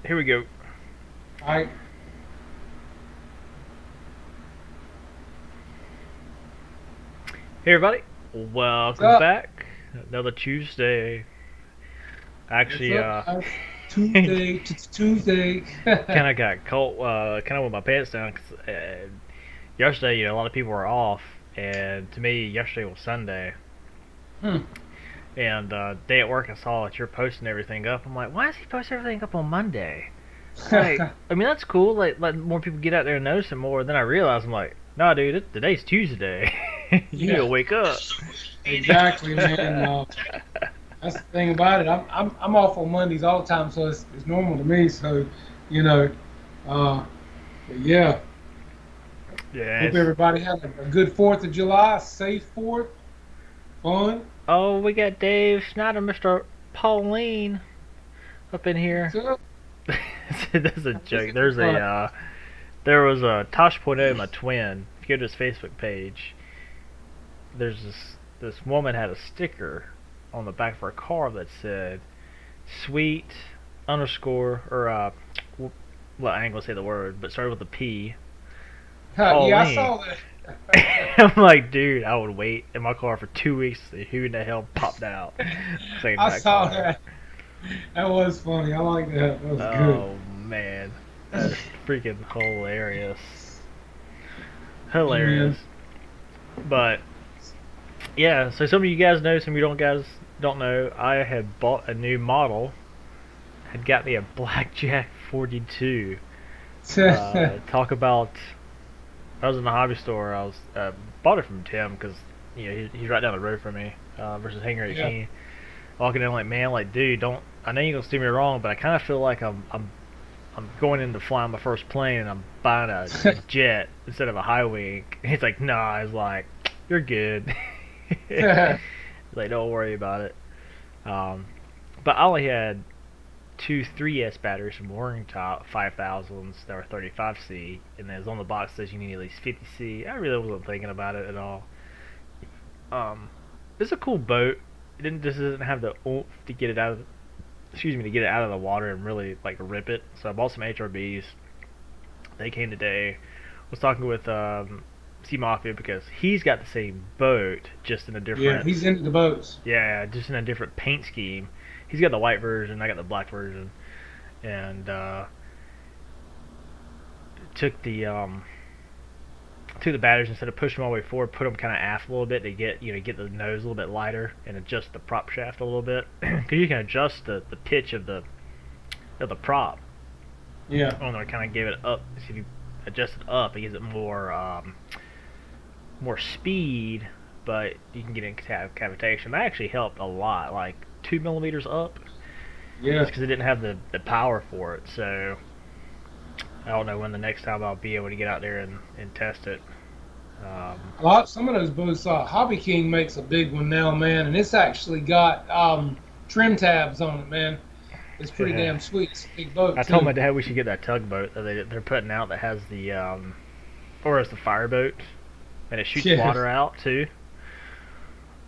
Here we go. I Hey everybody, What's welcome up? back. Another Tuesday. What's Actually, up, guys? Tuesday, Tuesday. kind of got caught, kind of with my pants down. 'Cause, yesterday, a lot of people were off, and to me, yesterday was Sunday. Hmm. And day at work, I saw that you're posting everything up. I'm like, why is he posting everything up on Monday? Like, I mean, that's cool. Like, let more people get out there and notice it more. Then I realized, I'm like, nah, dude, today's Tuesday. You need to Yeah, wake up. exactly, man. That's the thing about it. I'm off on Mondays all the time, so it's normal to me. So, you know, uh, but yeah. Hope Yes. everybody had a good Fourth of July, safe Fourth, fun. Oh, we got Dave Snyder, Mr. Pauline, up in What's here. up? That's a How's joke. everybody? There was a Tosh Point oh, my twin. If you go to his Facebook page, there's this woman had a sticker on the back of her car that said "sweet underscore" or well, I ain't gonna say the word, but started with a P. Yeah, I Pauline. saw that. I'm like, dude, I would wait in my car for 2 weeks to see who in the hell popped out saying I that saw car. that. That was funny. I like that. That was good. Oh man, that is freaking hilarious. Hey, Hilarious. man. But yeah, so some of you guys know, some of you don't know. I had bought a new model. Had got me a Blackjack 42. Talk about. I was in the hobby store. I was bought it from Tim because he's right down the road from me. Versus Hangar Yeah. 18. Walking in like, man, like, dude, don't. I know you're gonna steer me wrong, but I kind of feel like I'm going into flying my first plane and I'm buying a jet instead of a high wing. He's like, nah. He's like, you're good. He's like, don't worry about it. Um, but I only had two 3S batteries from Warring Top 5000s that were 35C, and then it was on the box says you need at least 50C. I really wasn't thinking about it at all. Um, it's a cool boat. This doesn't have the oomph to get it out of to get it out of the water and really like rip it. So I bought some HRBs. They came today. Was talking with Sea Mafia because he's got the same boat, just in a Yeah, different, he's into the boats. yeah, just in a different paint scheme. He's got the white version. I got the black version, and took the batteries instead of pushing them all the way forward, put them kind of aft a little bit to get the nose a little bit lighter and adjust the prop shaft a little bit because you can adjust the pitch of the prop. Yeah. Oh no, I kind of gave it up. So if you adjust it up, it gives it more speed, but you can get in cavitation. That actually helped a lot, like 2 millimeters up, just Yeah. because it didn't have the power for it. So I don't know when the next time I'll be able to get out there and test it. Some of those boats, Hobby King makes a big one now, man, and it's actually got trim tabs on it, man. It's pretty damn sweet. It's a big boat I told my too. dad we should get that tugboat that they're putting out that has or it's the fireboat, and it shoots Yeah. water out too.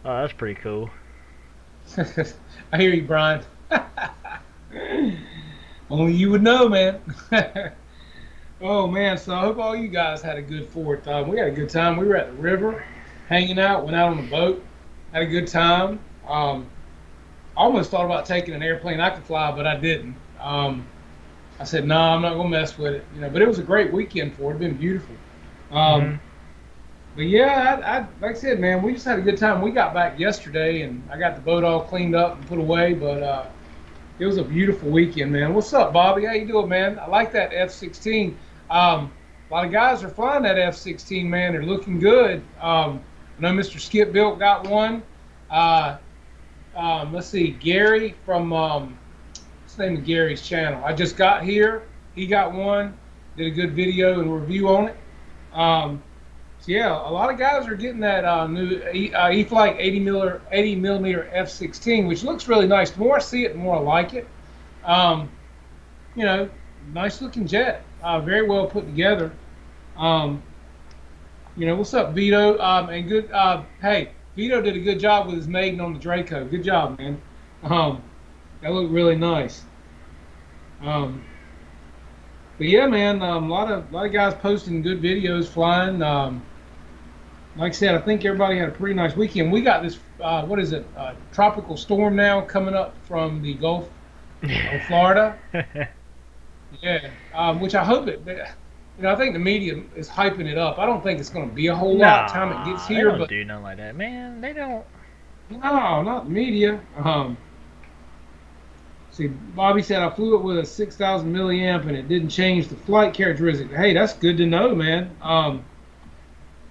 That's pretty cool. I hear you, Brian. Only you would know, man. Oh man, so I hope all you guys had a good Fourth. We had a good time. We were at the river, hanging out. Went out on the boat, had a good time. I almost thought about taking an airplane I could fly, but I didn't. I said, no, I'm not gonna mess with it. But it was a great weekend for it. It's been beautiful. Hmm. Um, but yeah, I like I said, man, we just had a good time. We got back yesterday, and I got the boat all cleaned up and put away. But it was a beautiful weekend, man. What's up, Bobby? How you doing, man? I like that F-16. A lot of guys are flying that F-16, man. They're looking good. I know Mr. Skip Built got one. Uh, let's see, Gary from what's the name of Gary's channel? I just got here. He got one. Did a good video and review on it. Um, so yeah, a lot of guys are getting that new E-Flite 80 millimeter F-16, which looks really nice. The more I see it, the more I like it. Um, you know, nice looking jet. Very well put together. Um, what's up, Vito? And good. Hey, Vito did a good job with his maiden on the Draco. Good job, man. Um, that looked really nice. Um, But yeah, man, a lot of guys posting good videos flying. Like I said, I think everybody had a pretty nice weekend. We got this, what is it, tropical storm now coming up from the Gulf of Florida. Yeah, which I hope I think the media is hyping it up. I don't think it's going to be a whole lot time it gets Nah, they here, don't but do nothing like that, man. They don't. no, not the media. See, Bobby said I flew it with a 6,000 milliamp and it didn't change the flight characteristic. Hey, that's good to know, man.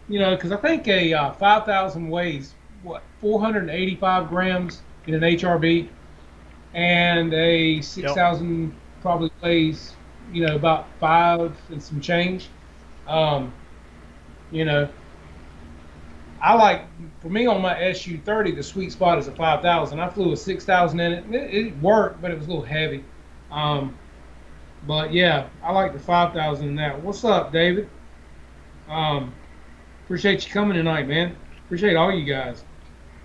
Because I think a 5,000 weighs what 485 grams in an HRB, and a Yep. 6,000 probably weighs about five and some change. Um, you know, I like for me on my SU-30, the sweet spot is a 5,000. I flew a 6,000 in it. It worked, but it was a little heavy. Um, but yeah, I like the 5,000 in that. What's up, David? Um, Appreciate you coming tonight, man. Appreciate all you guys.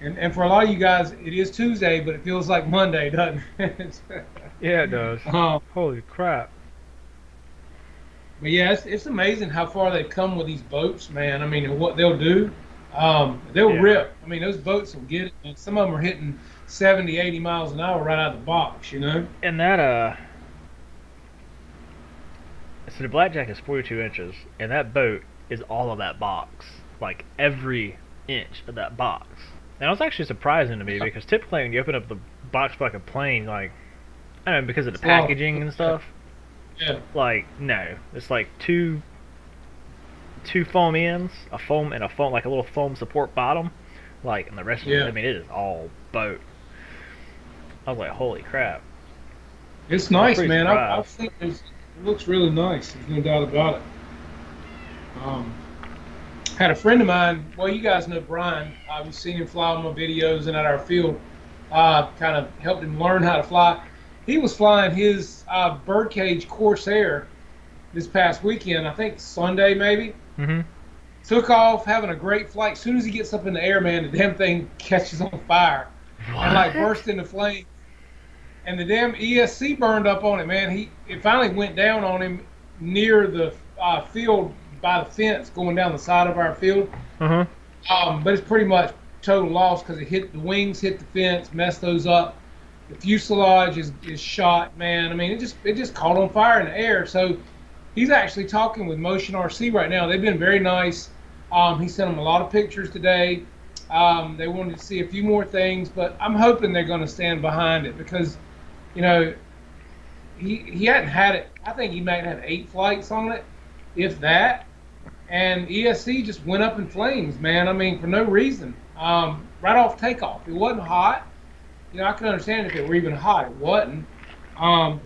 And for a lot of you guys, it is Tuesday, but it feels like Monday, doesn't it? Yeah, it does. um, Holy crap. but yeah, it's amazing how far they've come with these boats, man. I mean, and what they'll do. They'll Yeah. rip. I mean, those boats will get it. And some of them are hitting 70, 80 miles an hour right out of the box, you know? And that so the blackjack is 42 inches, and that boat is all of that box, like every inch of that box. And it was actually surprising to me because typically when you open up the box for like a plane, like I don't know because of the It's a lot. packaging and stuff, Yeah, like no, it's like two foam ends, a foam and a foam like a little foam support bottom, like and the rest of it. I yeah. mean, it is all boat. I was like, holy crap! It's I was nice, pretty man. I've surprised. seen it. It looks really nice. There's no doubt about it. Um, Had a friend of mine. Well, you guys know Brian. I've seen him fly on my videos and at our field. Kind of helped him learn how to fly. He was flying his birdcage Corsair this past weekend. I think Sunday maybe. Mm-hmm. Took off, having a great flight. As soon as he gets up in the air, man, the damn thing catches on fire and like What? burst into flames. And the damn ESC burned up on it, man. It finally went down on him near the field by the fence going down the side of our field. Uh huh. But it's pretty much total loss because it hit the wings, hit the fence, messed those up. The fuselage is shot, man. I mean, it just caught on fire in the air. So he's actually talking with Motion RC right now. They've been very nice. He sent them a lot of pictures today. They wanted to see a few more things, but I'm hoping they're going to stand behind it because, you know, he hadn't had it. I think he might have 8 flights on it, if that. And ESC just went up in flames, man. I mean, for no reason. Right off takeoff, it wasn't hot. I could understand if it were even hot. It wasn't. Um,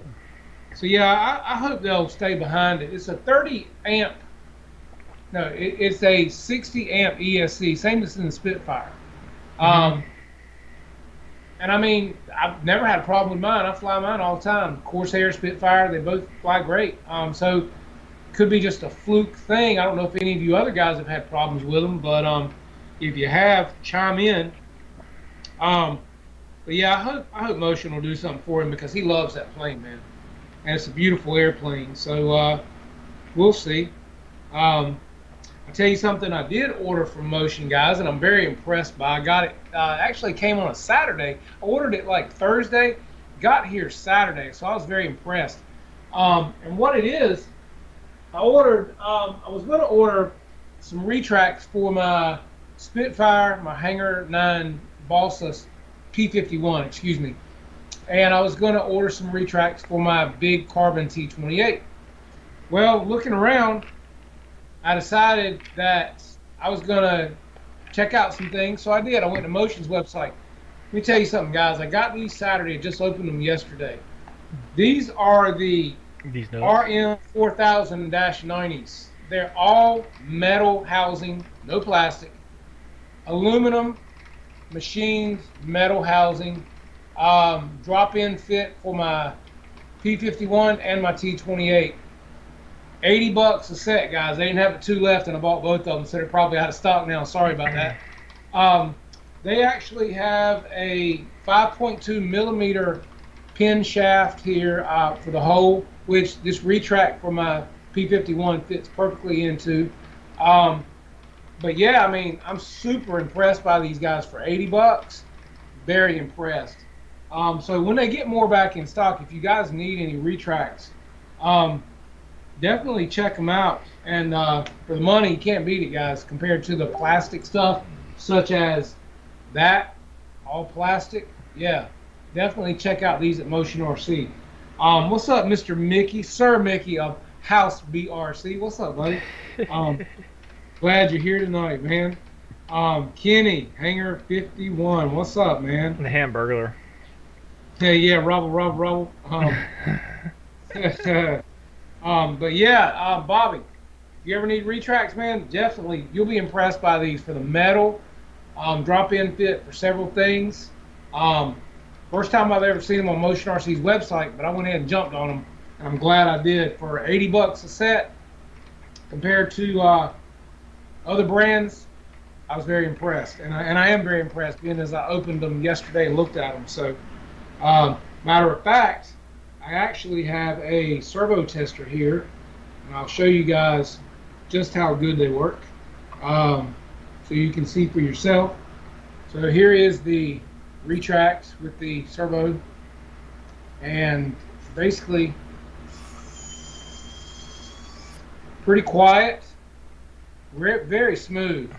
so yeah, I hope they'll stay behind it. It's a 30 amp. No, it's a 60 amp ESC, same as in the Spitfire. Mm-hmm. Um, and I mean, I've never had a problem with mine. I fly mine all the time. Corsair, Spitfire, they both fly great. So could be just a fluke thing. I don't know if any of you other guys have had problems with them, but if you have, chime in. Um, but yeah, I hope Motion will do something for him because he loves that plane, man, and it's a beautiful airplane. So we'll see. I'll tell you something I did order from Motion, guys, and I'm very impressed by. I got it. Actually came on a Saturday. I ordered it like Thursday, got here Saturday, so I was very impressed. And what it is, I ordered. I was going to order some retracts for my Spitfire, my Hangar 9 Balsa P51, excuse me, and I was going to order some retracts for my big carbon T28. Well, looking around, I decided that I was going to check out some things, so I did. I went to Motion's website. Let me tell you something, guys. I got these Saturday. I just opened them yesterday. These are the These notes. RM 4000-90s. They're all metal housing, no plastic, aluminum machines, metal housing, drop-in fit for my P51 and my T28. $80 a set, guys. They didn't have 2 left, and I bought both of them, so they're probably out of stock now. Sorry about that. They actually have a 5.2 millimeter pin shaft here for the hole. which this retract for my P51 fits perfectly into. Um, but yeah, I mean, I'm super impressed by these guys for 80 bucks. Very impressed. So when they get more back in stock, if you guys need any retracts, um, definitely check them out. And for the money, you can't beat it, guys. Compared to the plastic stuff, such as that, all plastic. Yeah, definitely check out these at Motion RC. What's up, Mr. Mickey, Sir Mickey of House BRC? What's up, buddy? Glad you're here tonight, man. Kenny, Hanger 51. What's up, man? The Hamburglar. Hey, yeah, rubble. But yeah, Bobby, if you ever need retracts, man, definitely you'll be impressed by these for the metal. Drop-in fit for several things. First time I've ever seen them on Motion RC's website, but I went ahead and jumped on them, and I'm glad I did. For 80 bucks a set, compared to other brands, I was very impressed, and I am very impressed, being as I opened them yesterday and looked at them. So, matter of fact, I actually have a servo tester here, and I'll show you guys just how good they work, so you can see for yourself. So here is the retract with the servo, and basically pretty quiet, very smooth,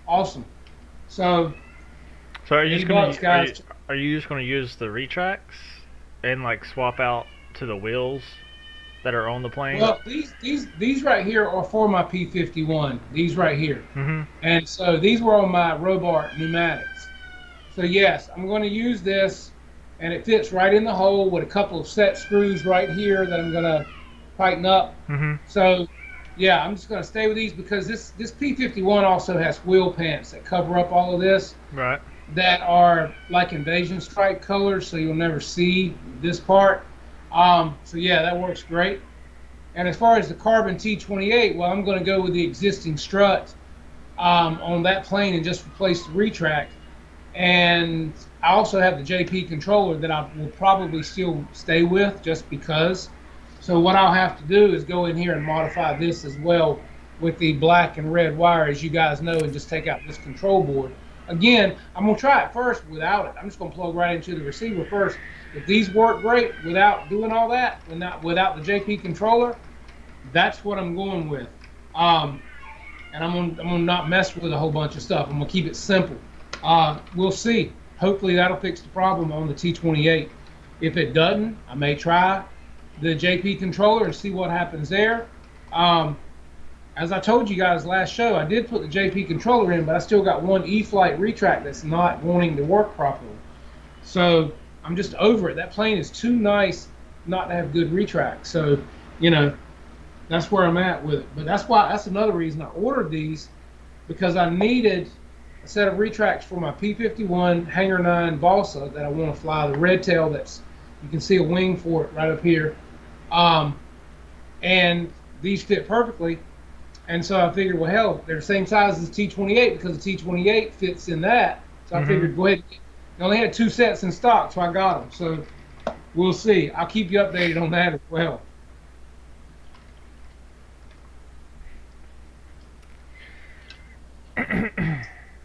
awesome. So are you just gonna guys. are you just gonna use the retracts and like swap out to the wheels that are on the plane? Well, these right here are for my P51. These right here, and so these were on my Robart pneumatics. So yes, I'm going to use this, and it fits right in the hole with a couple of set screws right here that I'm going to tighten up. So yeah, I'm just going to stay with these because this P51 also has wheel pants that cover up all of this. Right. That are like invasion stripe colors, so you'll never see this part. So yeah, that works great. And as far as the carbon T28, well, I'm going to go with the existing strut on that plane and just replace the retract. And I also have the JP controller that I will probably still stay with just because. So what I'll have to do is go in here and modify this as well with the black and red wire, as you guys know, and just take out this control board. Again, I'm going to try it first without it. I'm just going to plug right into the receiver first. If these work great without doing all that, without the JP controller, that's what I'm going with. And I'm gonna not mess with a whole bunch of stuff. I'm going to keep it simple. We'll see. Hopefully that'll fix the problem on the T28. If it doesn't, I may try the JP controller and see what happens there. As I told you guys last show, I did put the JP controller in, but I still got one E-Flight retract that's not wanting to work properly. So I'm just over it. That plane is too nice not to have good retracts. So, you know, that's where I'm at with it. But that's another reason I ordered these, because I needed a set of retracts for my P51 Hangar 9 Balsa that I want to fly, the red tail you can see a wing for it right up here. And these fit perfectly. And so I figured, well, hell, they're the same size as the T28 because the T28 fits in that. So I figured, go ahead. They only had 2 sets in stock, so I got them. So we'll see. I'll keep you updated on that as well.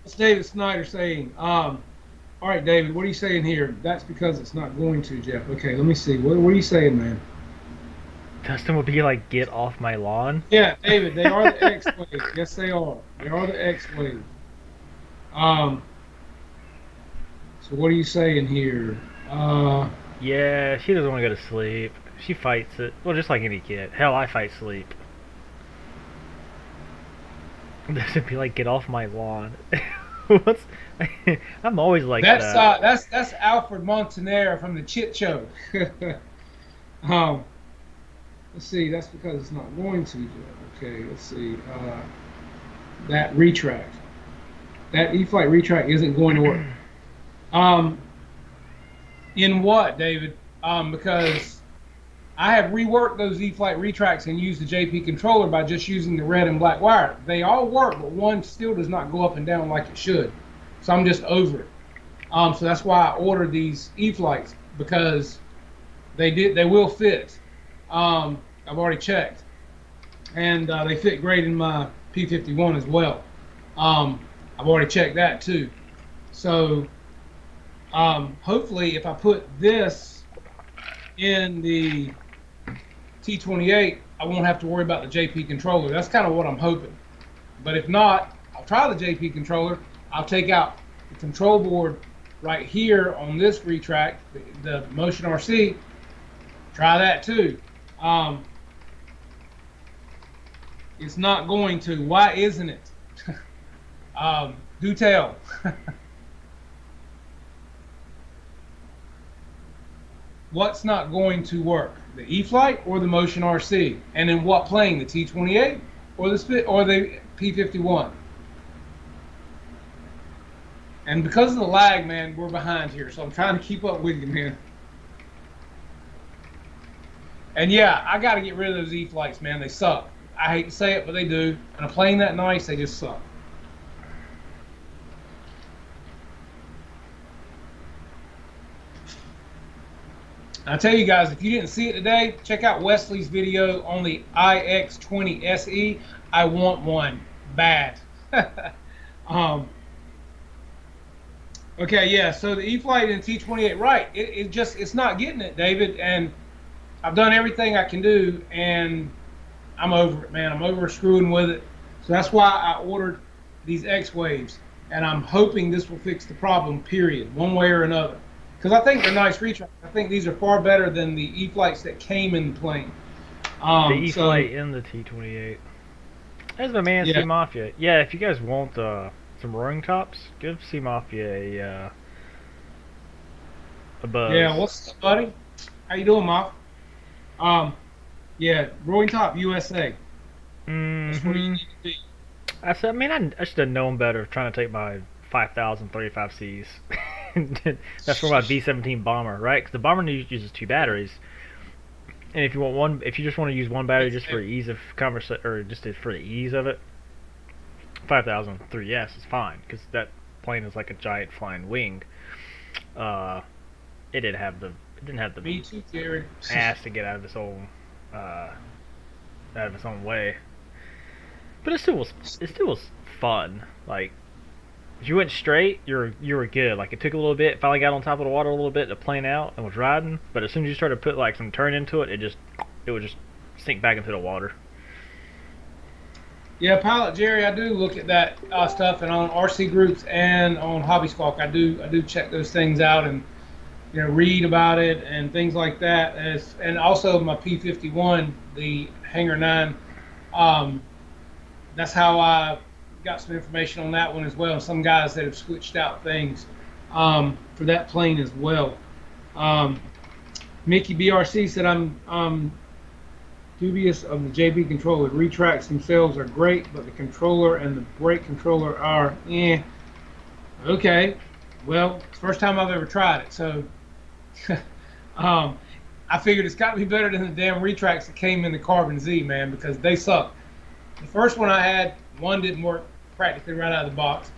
What's David Snyder saying? All right, David, what are you saying here? That's because it's not going to, Jeff. Okay, let me see. What are you saying, man? Dustin would be like, get off my lawn. Yeah, David, they are the X-Wave. Yes, they are. They are the X-Wave. So what are you saying here? Yeah, she doesn't want to go to sleep. She fights it. Well, just like any kid. Hell, I fight sleep. Dustin be like, get off my lawn. What's? I'm always like that. That's Alfred Montaner from the Chit Show. Let's see. That's because it's not going to. Okay. Let's see. That retract. That E-Flight retract isn't going to work. In what, David? Because I have reworked those E-Flight retracts and used the JP controller by just using the red and black wire. They all work, but one still does not go up and down like it should. So I'm just over it. So that's why I ordered these E-Flights, because They will fit. I've already checked, and they fit great in my P51 as well. I've already checked that too. So hopefully, if I put this in the T28, I won't have to worry about the JP controller. That's kind of what I'm hoping. But if not, I'll try the JP controller. I'll take out the control board right here on this retract, the Motion RC. Try that too. It's not going to. Why isn't it? Do tell. What's not going to work? The E-flite or the Motion RC? And in what plane? The T28 or the P51? And because of the lag, man, we're behind here. So I'm trying to keep up with you, man. And yeah, I got to get rid of those E-flights, man. They suck. I hate to say it, but they do. And a plane that nice, they just suck. I tell you guys, if you didn't see it today, check out Wesley's video on the iX20 SE. I want one bad. Okay, yeah. So the E-flite and T28, right? It's not getting it, David. And I've done everything I can do, and I'm over it, man. I'm over screwing with it. So that's why I ordered these X-Waves, and I'm hoping this will fix the problem. Period, one way or another. Because I think they're nice retracts. I think these are far better than the E-flights that came in the plane. The E-flite in the T28. There's my man, Yeah. C Mafia. Yeah, if you guys want some roaring tops, give C Mafia a buzz. Yeah, what's up, buddy? How you doing, Moff? Yeah, Rolling Top USA. That's where you need to be. I said, man, I should have known better trying to take my 5,035Cs. That's for my B-17 bomber, right? Because the bomber uses 2 batteries, and if you just want to use one battery just for ease of conversation, or just for the ease of it, 5,003S is fine because that plane is like a giant flying wing. It didn't have the Me too, Jerry. ass to get out of its own way, but it still was fun. Like, if you went straight, you were good. Like, it took a little bit, finally got on top of the water a little bit to plane out and was riding. But as soon as you started to put like some turn into it, it would just sink back into the water. Yeah, Pilot Jerry, I do look at that stuff, and on RC groups and on Hobby Squawk, I do check those things out and read about it and things like that. And also my P51, the Hangar 9. That's how I got some information on that one as well. Some guys that have switched out things for that plane as well. Mickey BRC said, I'm dubious of the JB controller. The retracts themselves are great, but the controller and the brake controller are okay. Well, it's the first time I've ever tried it, so I figured it's got to be better than the damn retracts that came in the Carbon Z, man, because they suck. The first one I had, one didn't work practically right out of the box.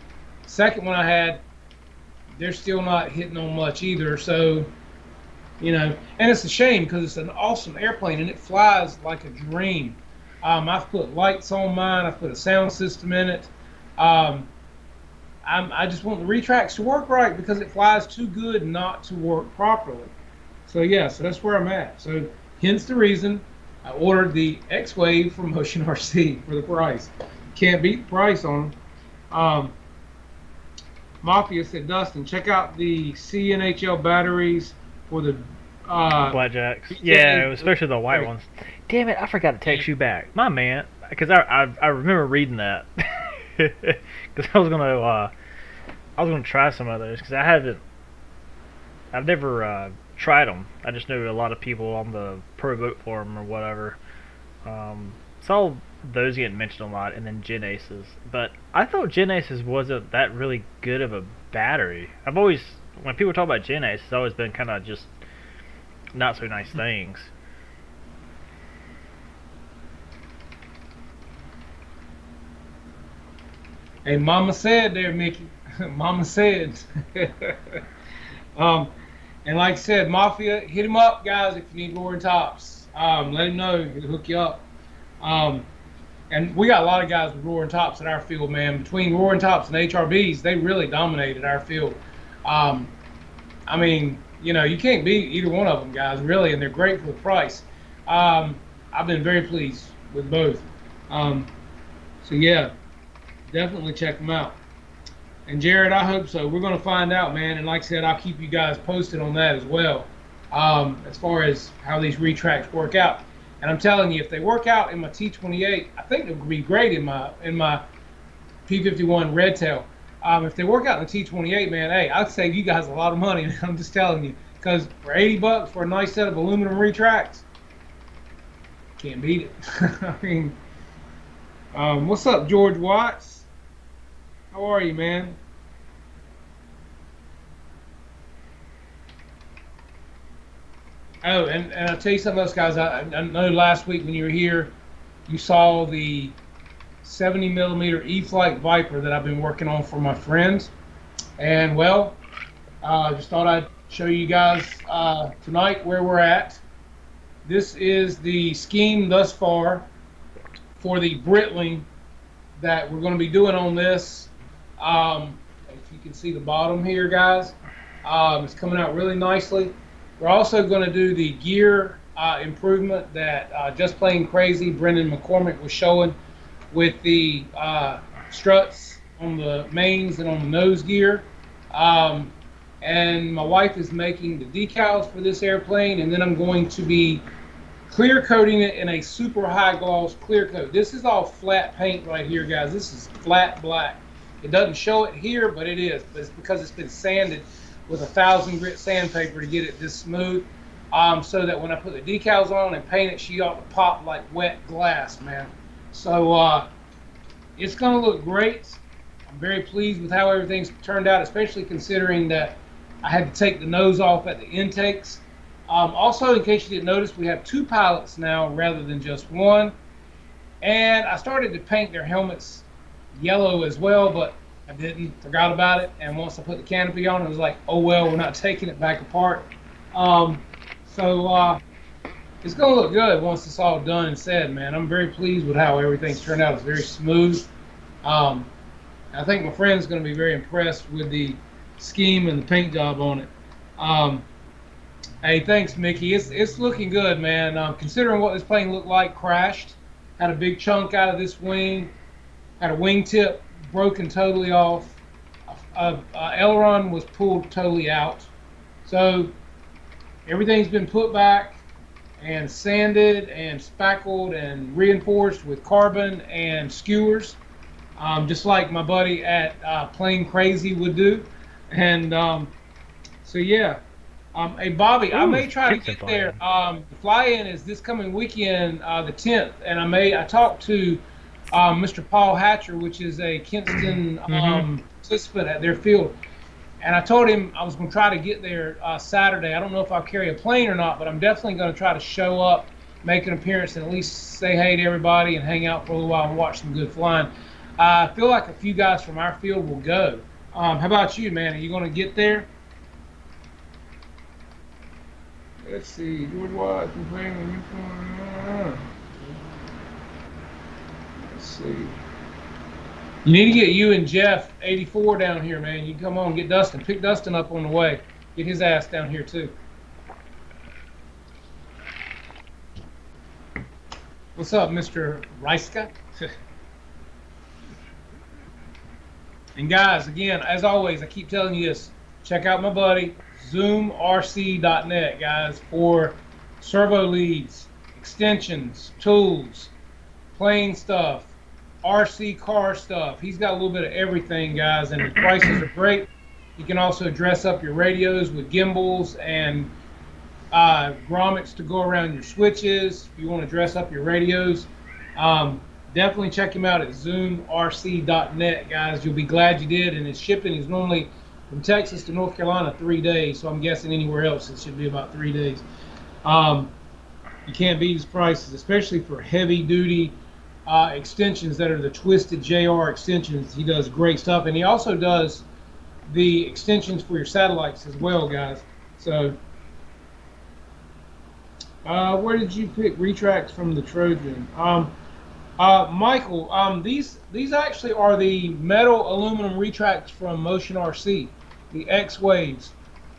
Second one I had, they're still not hitting on much either. So, and it's a shame because it's an awesome airplane and it flies like a dream. I've put lights on mine. I've put a sound system in it. I just want the retracts to work right because it flies too good not to work properly. So yeah, so that's where I'm at. So hence the reason I ordered the X-Wave from Motion RC for the price. Can't beat the price on them. Mafia said, Dustin, check out the CNHL batteries for the Blackjacks. Yeah, especially the white ones. Damn it, I forgot to text you back. My man, because I remember reading that. Because I was gonna try some of those because I've never tried them. I just knew a lot of people on the Pro Boat Forum or whatever saw those getting mentioned a lot, and then Gen Aces. But I thought Gen Aces wasn't that really good of a battery. When people talk about Gen Aces, it's always been kind of just not so nice things. Hey, Mama said there, Mickey. Mama said. And like I said, Mafia, hit him up, guys, if you need roaring tops. Let him know. He'll hook you up. Um, and we got a lot of guys with roaring tops at our field, man. Between roaring tops and HRBs, they really dominated our field. Um, I mean, you can't beat either one of them, guys, really, and they're great for the price. Um, I've been very pleased with both. Um, so yeah, definitely check them out. And Jared, I hope so. We're going to find out, man. And like I said, I'll keep you guys posted on that as well, as far as how these retracts work out. And I'm telling you, if they work out in my T28, I think it would be great in my P51 Red Tail. If they work out in the T28, man, hey, I'd save you guys a lot of money. I'm just telling you, because for $80 for a nice set of aluminum retracts, can't beat it. I mean, what's up, George Watts? How are you, man? Oh, and I'll tell you something else, guys. I know last week when you were here, you saw the 70 millimeter E-Flight Viper that I've been working on for my friends. And well, just thought I'd show you guys tonight where we're at. This is the scheme thus far for the Britling that we're going to be doing on this. If you can see the bottom here, guys, it's coming out really nicely. We're also going to do the gear improvement that Just Plain Crazy Brendan McCormick was showing with the struts on the mains and on the nose gear. And my wife is making the decals for this airplane, and then I'm going to be clear coating it in a super high gloss clear coat. This is all flat paint right here, guys. This is flat black. It doesn't show it here, but it is. But it's because it's been sanded with 1,000 grit sandpaper to get it this smooth, so that when I put the decals on and paint it, she ought to pop like wet glass, man. So it's going to look great. I'm very pleased with how everything's turned out, especially considering that I had to take the nose off at the intakes. Also, in case you didn't notice, we have 2 pilots now rather than just one. And I started to paint their helmets yellow as well, but I didn't, forgot about it. And once I put the canopy on, it was like, oh well, we're not taking it back apart. So it's going to look good once it's all done and said, man. I'm very pleased with how everything's turned out. It's very smooth. I think my friend's going to be very impressed with the scheme and the paint job on it. Hey, thanks, Mickey. It's looking good, man. Considering what this plane looked like, crashed, had a big chunk out of this wing, had a wingtip broken totally off, aileron was pulled totally out. So everything's been put back and sanded and spackled and reinforced with carbon and skewers, just like my buddy at Plain Crazy would do. And so yeah. Hey Bobby, I may try to get there. The fly-in is this coming weekend, the 10th, and I talked to Mr. Paul Hatcher, which is a Kinston participant at their field, and I told him I was going to try to get there Saturday. I don't know if I'll carry a plane or not, but I'm definitely going to try to show up, make an appearance, and at least say hey to everybody and hang out for a little while and watch some good flying. I feel like a few guys from our field will go. How about you, man? Are you going to get there? Let's see. George Watts complaining when you. Let's see. You need to get you and Jeff 84 down here, man. You come on, get Dustin. Pick Dustin up on the way. Get his ass down here too. What's up, Mr. Reiska? And guys, again, as always, I keep telling you this. Check out my buddy. ZoomRC.net, guys, for servo leads, extensions, tools, plane stuff, RC car stuff. He's got a little bit of everything, guys, and the prices are great. You can also dress up your radios with gimbals and grommets to go around your switches if you want to dress up your radios. Definitely check him out at ZoomRC.net, guys. You'll be glad you did, and his shipping is normally from Texas to North Carolina 3 days, so I'm guessing anywhere else it should be about 3 days. You can't beat his prices, especially for heavy-duty extensions that are the twisted JR extensions. He does great stuff, and he also does the extensions for your satellites as well, guys. So, where did you pick retracts from the Trojan? Michael, these actually are the metal aluminum retracts from Motion RC, the X Waves.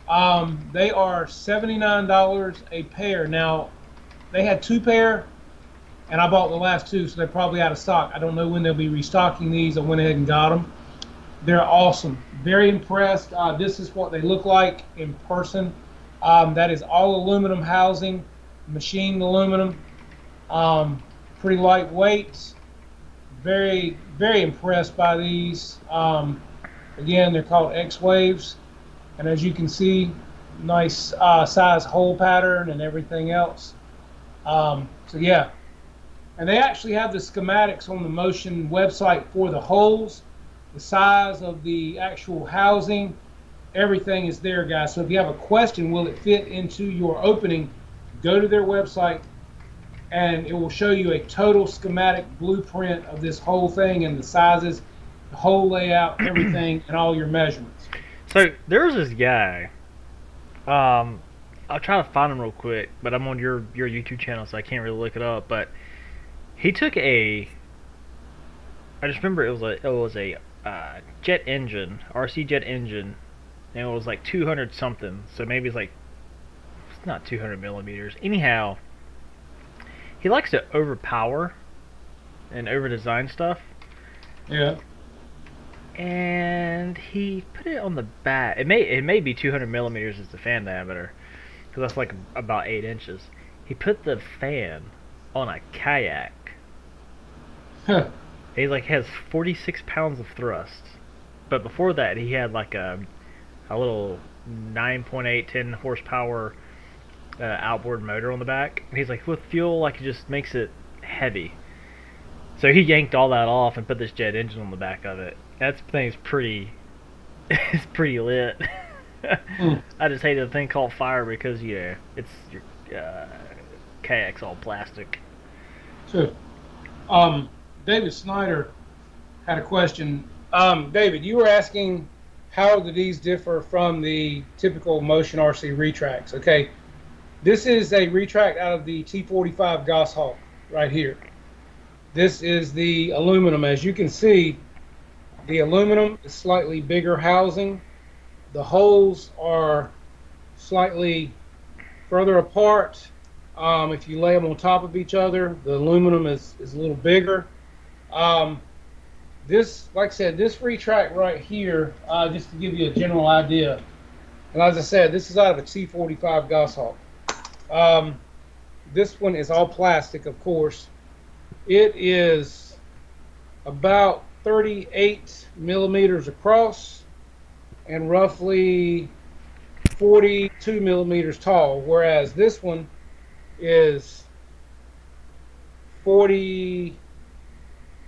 They are $79 a pair. Now, they had two pair, and I bought the last two, so they're probably out of stock. I don't know when they'll be restocking these. I went ahead and got them. They're awesome. Very impressed. This is what they look like in person. That is all aluminum housing, machined aluminum. Pretty lightweight. Very, very impressed by these. Again, they're called X Waves. And as you can see, nice size hole pattern and everything else. So yeah, and they actually have the schematics on the Motion website for the holes, the size of the actual housing, everything is there, guys. So if you have a question, will it fit into your opening, go to their website and it will show you a total schematic blueprint of this whole thing and the sizes, the whole layout, everything, and all your measurements. So there's this guy. I'll try to find him real quick, but I'm on your YouTube channel, so I can't really look it up. But he took a. I just remember it was a jet engine, RC jet engine, and it was like 200 something. So maybe it's not 200 millimeters. Anyhow, he likes to overpower and over design stuff. Yeah. And he put it on the back. It may be 200 millimeters as the fan diameter, because that's like about 8 inches. He put the fan on a kayak. Huh. He has 46 pounds of thrust. But before that, he had like a little 9.8, 10 horsepower outboard motor on the back. And he's like, with fuel, like it just makes it heavy. So he yanked all that off and put this jet engine on the back of it. That thing's pretty. It's pretty lit. I just hated the thing called fire because it's your kayak's all plastic. Sure. David Snyder had a question. David, you were asking how do these differ from the typical Motion RC retracts? Okay, this is a retract out of the T45 Goshawk right here. This is the aluminum. As you can see, the aluminum is slightly bigger housing. The holes are slightly further apart. If you lay them on top of each other, the aluminum is a little bigger. This, like I said, this retract right here, just to give you a general idea, and as I said, this is out of a T45 Goshawk. This one is all plastic, of course. It is about 38 millimeters across and roughly 42 millimeters tall, whereas this one is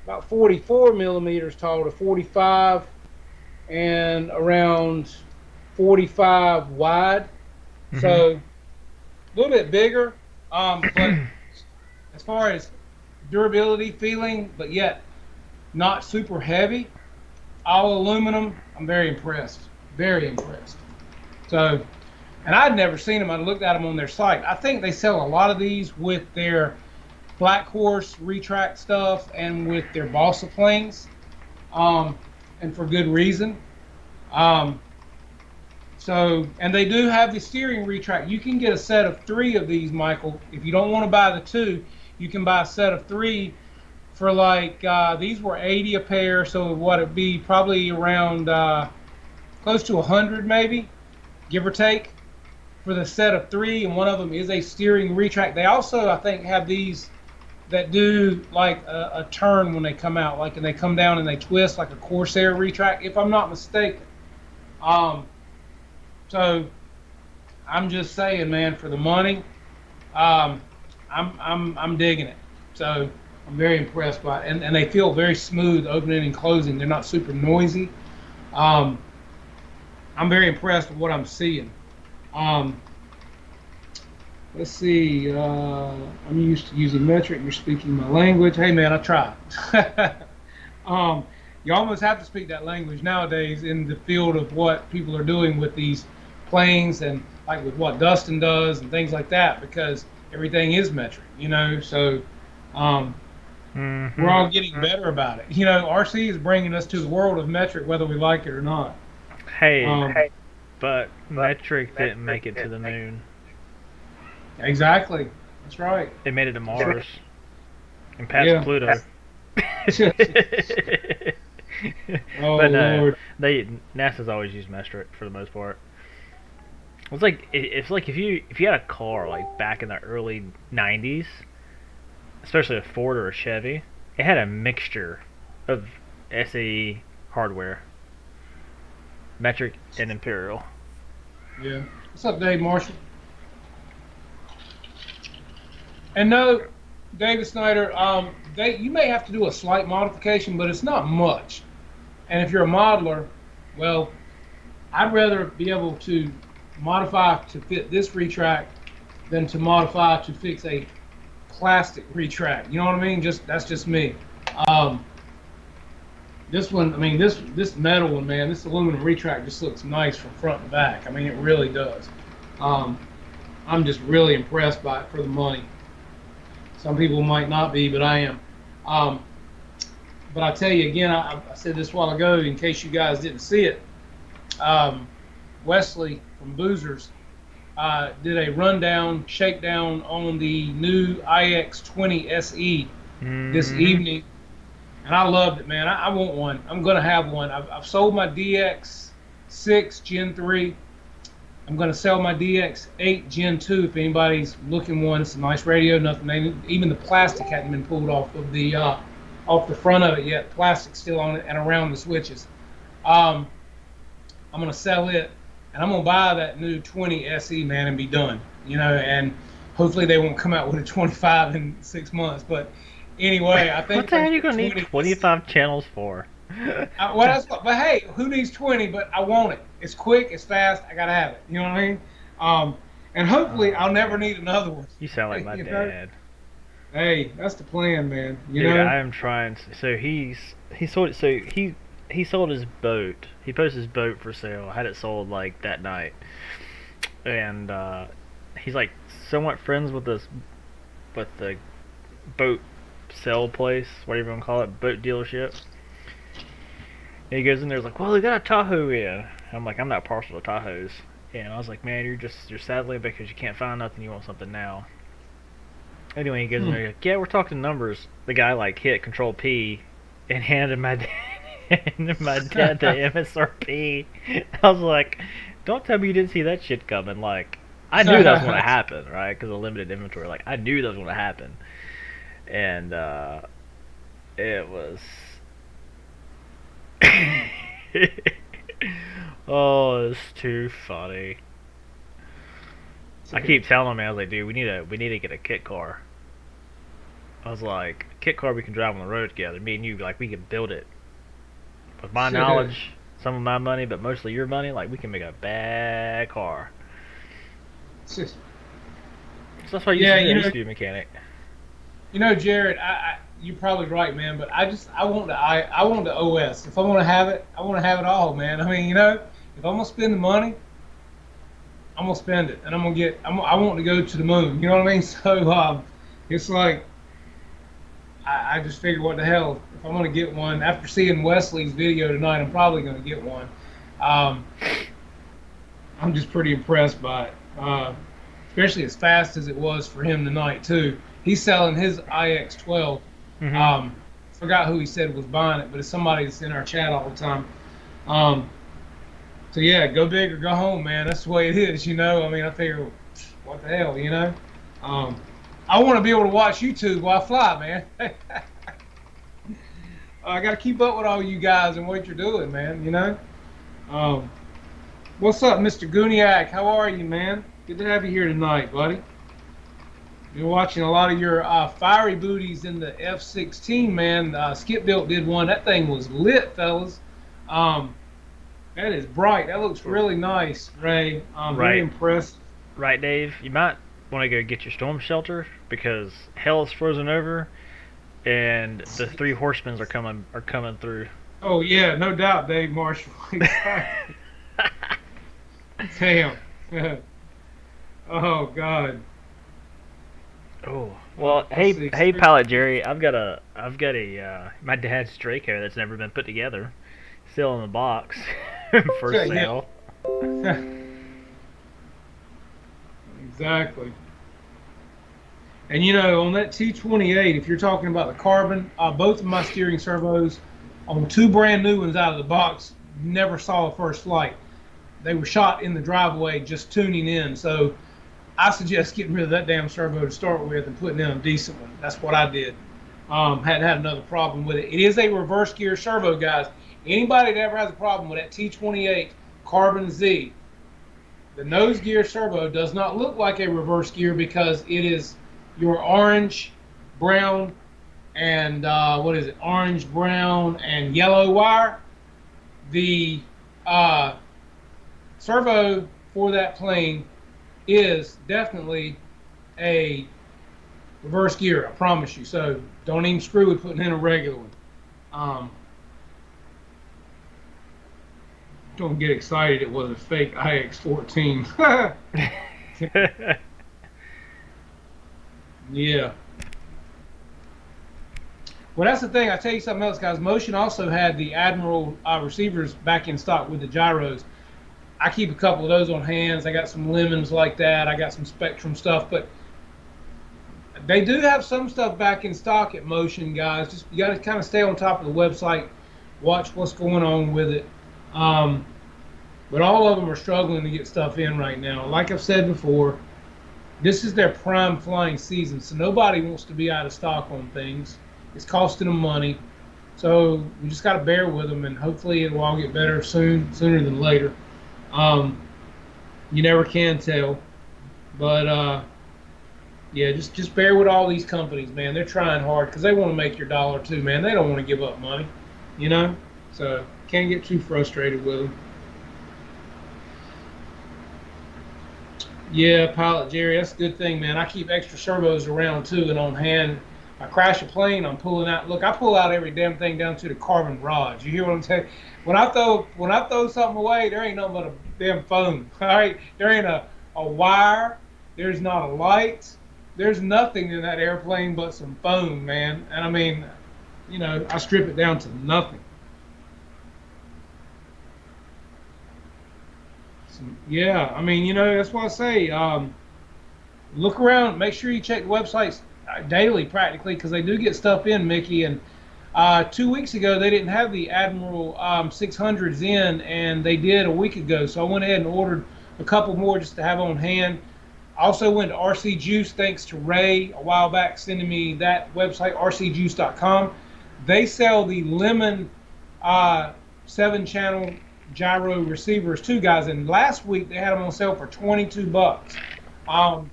about 44 millimeters tall to 45 and around 45 wide. Mm-hmm. So a little bit bigger, but as far as durability, feeling, but yet not super heavy, all aluminum. I'm very impressed. Very impressed. So, and I'd never seen them. I looked at them on their site. I think they sell a lot of these with their Black Horse retract stuff and with their balsa planes, and for good reason. So, and they do have the steering retract. You can get a set of 3 of these, Michael. If you don't want to buy the 2, you can buy a set of 3 for these were 80 a pair, so what it'd be probably around close to 100 maybe, give or take, for the set of 3, and one of them is a steering retract. They also, I think, have these that do like a turn when they come out, and they come down and they twist like a Corsair retract, if I'm not mistaken. So I'm just saying, man, for the money, I'm digging it. So I'm very impressed by it, and they feel very smooth opening and closing. They're not super noisy. I'm very impressed with what I'm seeing. Let's see. I'm used to using metric. You're speaking my language. Hey, man, I try. You almost have to speak that language nowadays in the field of what people are doing with these planes and like with what Dustin does and things like that, because everything is metric, So um, we're Hmm. all getting better about it. RC is bringing us to the world of metric, whether we like it or not. Hey, Hey, but metric didn't make it to the moon. exactly. That's right. They made it to That's right. Mars and past Yeah. Pluto. Oh But no, Lord. they NASA's always used metric for the most part. It's like if you had a car like back in the early '90s, especially a Ford or a Chevy, it had a mixture of SAE hardware, metric and imperial. Yeah. What's up, Dave Marshall? And no, David Snyder. You may have to do a slight modification, but it's not much. And if you're a modeler, well, I'd rather be able to modify to fit this retract than to modify to fix a plastic retract. You know what I mean? That's just me. Um, this one, I mean, this metal one, man, this aluminum retract just looks nice from front to back. I mean, it really does. Um, I'm just really impressed by it for the money. Some people might not be, but I am. Um, but I tell you again, I said this a while ago in case you guys didn't see it. Um, Wesley from Boozers did a rundown, shakedown on the new iX20 SE this Mm-hmm. evening, and I loved it, man. I want one. I'm gonna have one. I've sold my DX6 Gen 3. I'm gonna sell my DX8 Gen 2 if anybody's looking one. It's a nice radio. Nothing. Even the plastic hadn't been pulled off the front of it yet. Plastic's still on it and around the switches. Um, I'm gonna sell it, and I'm gonna buy that new 20 SE, man, and be done. And hopefully they won't come out with a 25 in 6 months. But anyway, I What think the hell once are you the gonna need 20 SE, 25 channels for? well, but hey, who needs 20? But I want it. It's quick, it's fast. I gotta have it. You know what I mean? And hopefully Oh I'll never man, need another one. you sound like my you know? dad. Hey, that's the plan, man. Dude, I am trying. So he sold it. So he sold his boat. He posted his boat for sale. Had it sold like that night, and he's like somewhat friends with the boat sell place, whatever you want to call it, boat dealership. And he goes in there, he's like, "Well, they got a Tahoe in." I'm like, "I'm not partial to Tahoes," and I was like, "Man, you're sadly because you can't find nothing. You want something now." Anyway, he goes in Hmm. there, he's like, "Yeah, we're talking numbers." The guy like hit Control P and handed my dad, handed my dad the MSRP. I was like, "Don't tell me you didn't see that shit coming." Like, I knew that was going to happen, right? Because of limited inventory. Like, I knew that was going to happen, and it was. Oh, it's too funny. I keep telling him, I was like, "Dude, we need to get a kit car." I was like, "Kit car we can drive on the road together. Me and you, like, we can build it with my knowledge, some of my money, but mostly your money. Like, we can make a bad car." So that's what I used to Yeah, do. I used to be a mechanic. Jared, you're probably right, man. But I want the OS. If I want to have it, I want to have it all, man. I mean, if I'm gonna spend the money, I'm gonna spend it, and I want to go to the moon. You know what I mean? So it's like I just figured, what the hell? If I'm gonna get one after seeing Wesley's video tonight, I'm probably gonna get one. Um, I'm just pretty impressed by it, especially as fast as it was for him tonight too. He's selling his IX12. Hmm. Forgot who he said was buying it, but it's somebody that's in our chat all the time. Um, so yeah, go big or go home, man. That's the way it is, I mean, I figure, what the hell. Um, I want to be able to watch YouTube while I fly, man. I got to keep up with all you guys and what you're doing, man. Um, what's up, Mr. Guniak? How are you, man? Good to have you here tonight, buddy. Been watching a lot of your fiery booties in the F-16, man. Skip Built did one. That thing was lit, fellas. Um, that is bright. That looks really nice, Ray. Very Right, impressed. right, Dave. You might want to go get your storm shelter because hell is frozen over, and the three horsemen are coming through. Oh yeah, no doubt, Dave Marshall. Exactly. Damn. Oh God. Oh well, Let's hey see. hey, pilot Jerry, I've got a my dad's Draco that's never been put together, still in the box, for Yeah. sale. Exactly. And you know, on that T28, if you're talking about the carbon, both of my steering servos on two brand new ones out of the box never saw a first flight. They were shot in the driveway just tuning in. So I suggest getting rid of that damn servo to start with and putting in a decent one. That's what I did. Hadn't had another problem with it. It is a reverse gear servo, guys. Anybody that ever has a problem with that T28 Carbon Z, the nose gear servo does not look like a reverse gear because it is your orange, brown, and what is it? Orange, brown, and yellow wire. The uh, servo for that plane is definitely a reverse gear. I promise you. So don't even screw with putting in a regular one. Um, don't get excited. It was a fake IX-14. Yeah. Well, that's the thing. I tell you something else, guys. Motion also had the Admiral receivers back in stock with the gyros. I keep a couple of those on hands. I got some lemons like that. I got some Spectrum stuff, but they do have some stuff back in stock at Motion, guys. Just you got to kind of stay on top of the website, watch what's going on with it. Um, but all of them are struggling to get stuff in right now. Like I've said before, this is their prime flying season, so nobody wants to be out of stock on things. It's costing them money, so we just got to bear with them, and hopefully it will all get better sooner than later. Um, you never can tell, but yeah, just bear with all these companies, man. They're trying hard because they want to make your dollar too, man. They don't want to give up money, you know. So can't get too frustrated with them. Yeah, Pilot Jerry, that's a good thing, man. I keep extra servos around too and on hand. I crash a plane, I'm pulling out. Look, I pull out every damn thing down to the carbon rods. You hear what I'm saying? When I throw something away, there ain't nothing but a damn foam. All right, there ain't a wire. There's not a light. There's nothing in that airplane but some foam, man. And I mean, you know, I strip it down to nothing. So, yeah, I mean, you know, that's what I say. Look around. Make sure you check the websites daily, practically, because they do get stuff in, Mickey. And 2 weeks ago, they didn't have the Admiral 600s in, and they did a week ago. So I went ahead and ordered a couple more just to have on hand. I also went to RC Juice, thanks to Ray a while back sending me that website, rcjuice.com. They sell the Lemon 7-channel gyro receivers too, guys. And last week they had them on sale for $22. Um,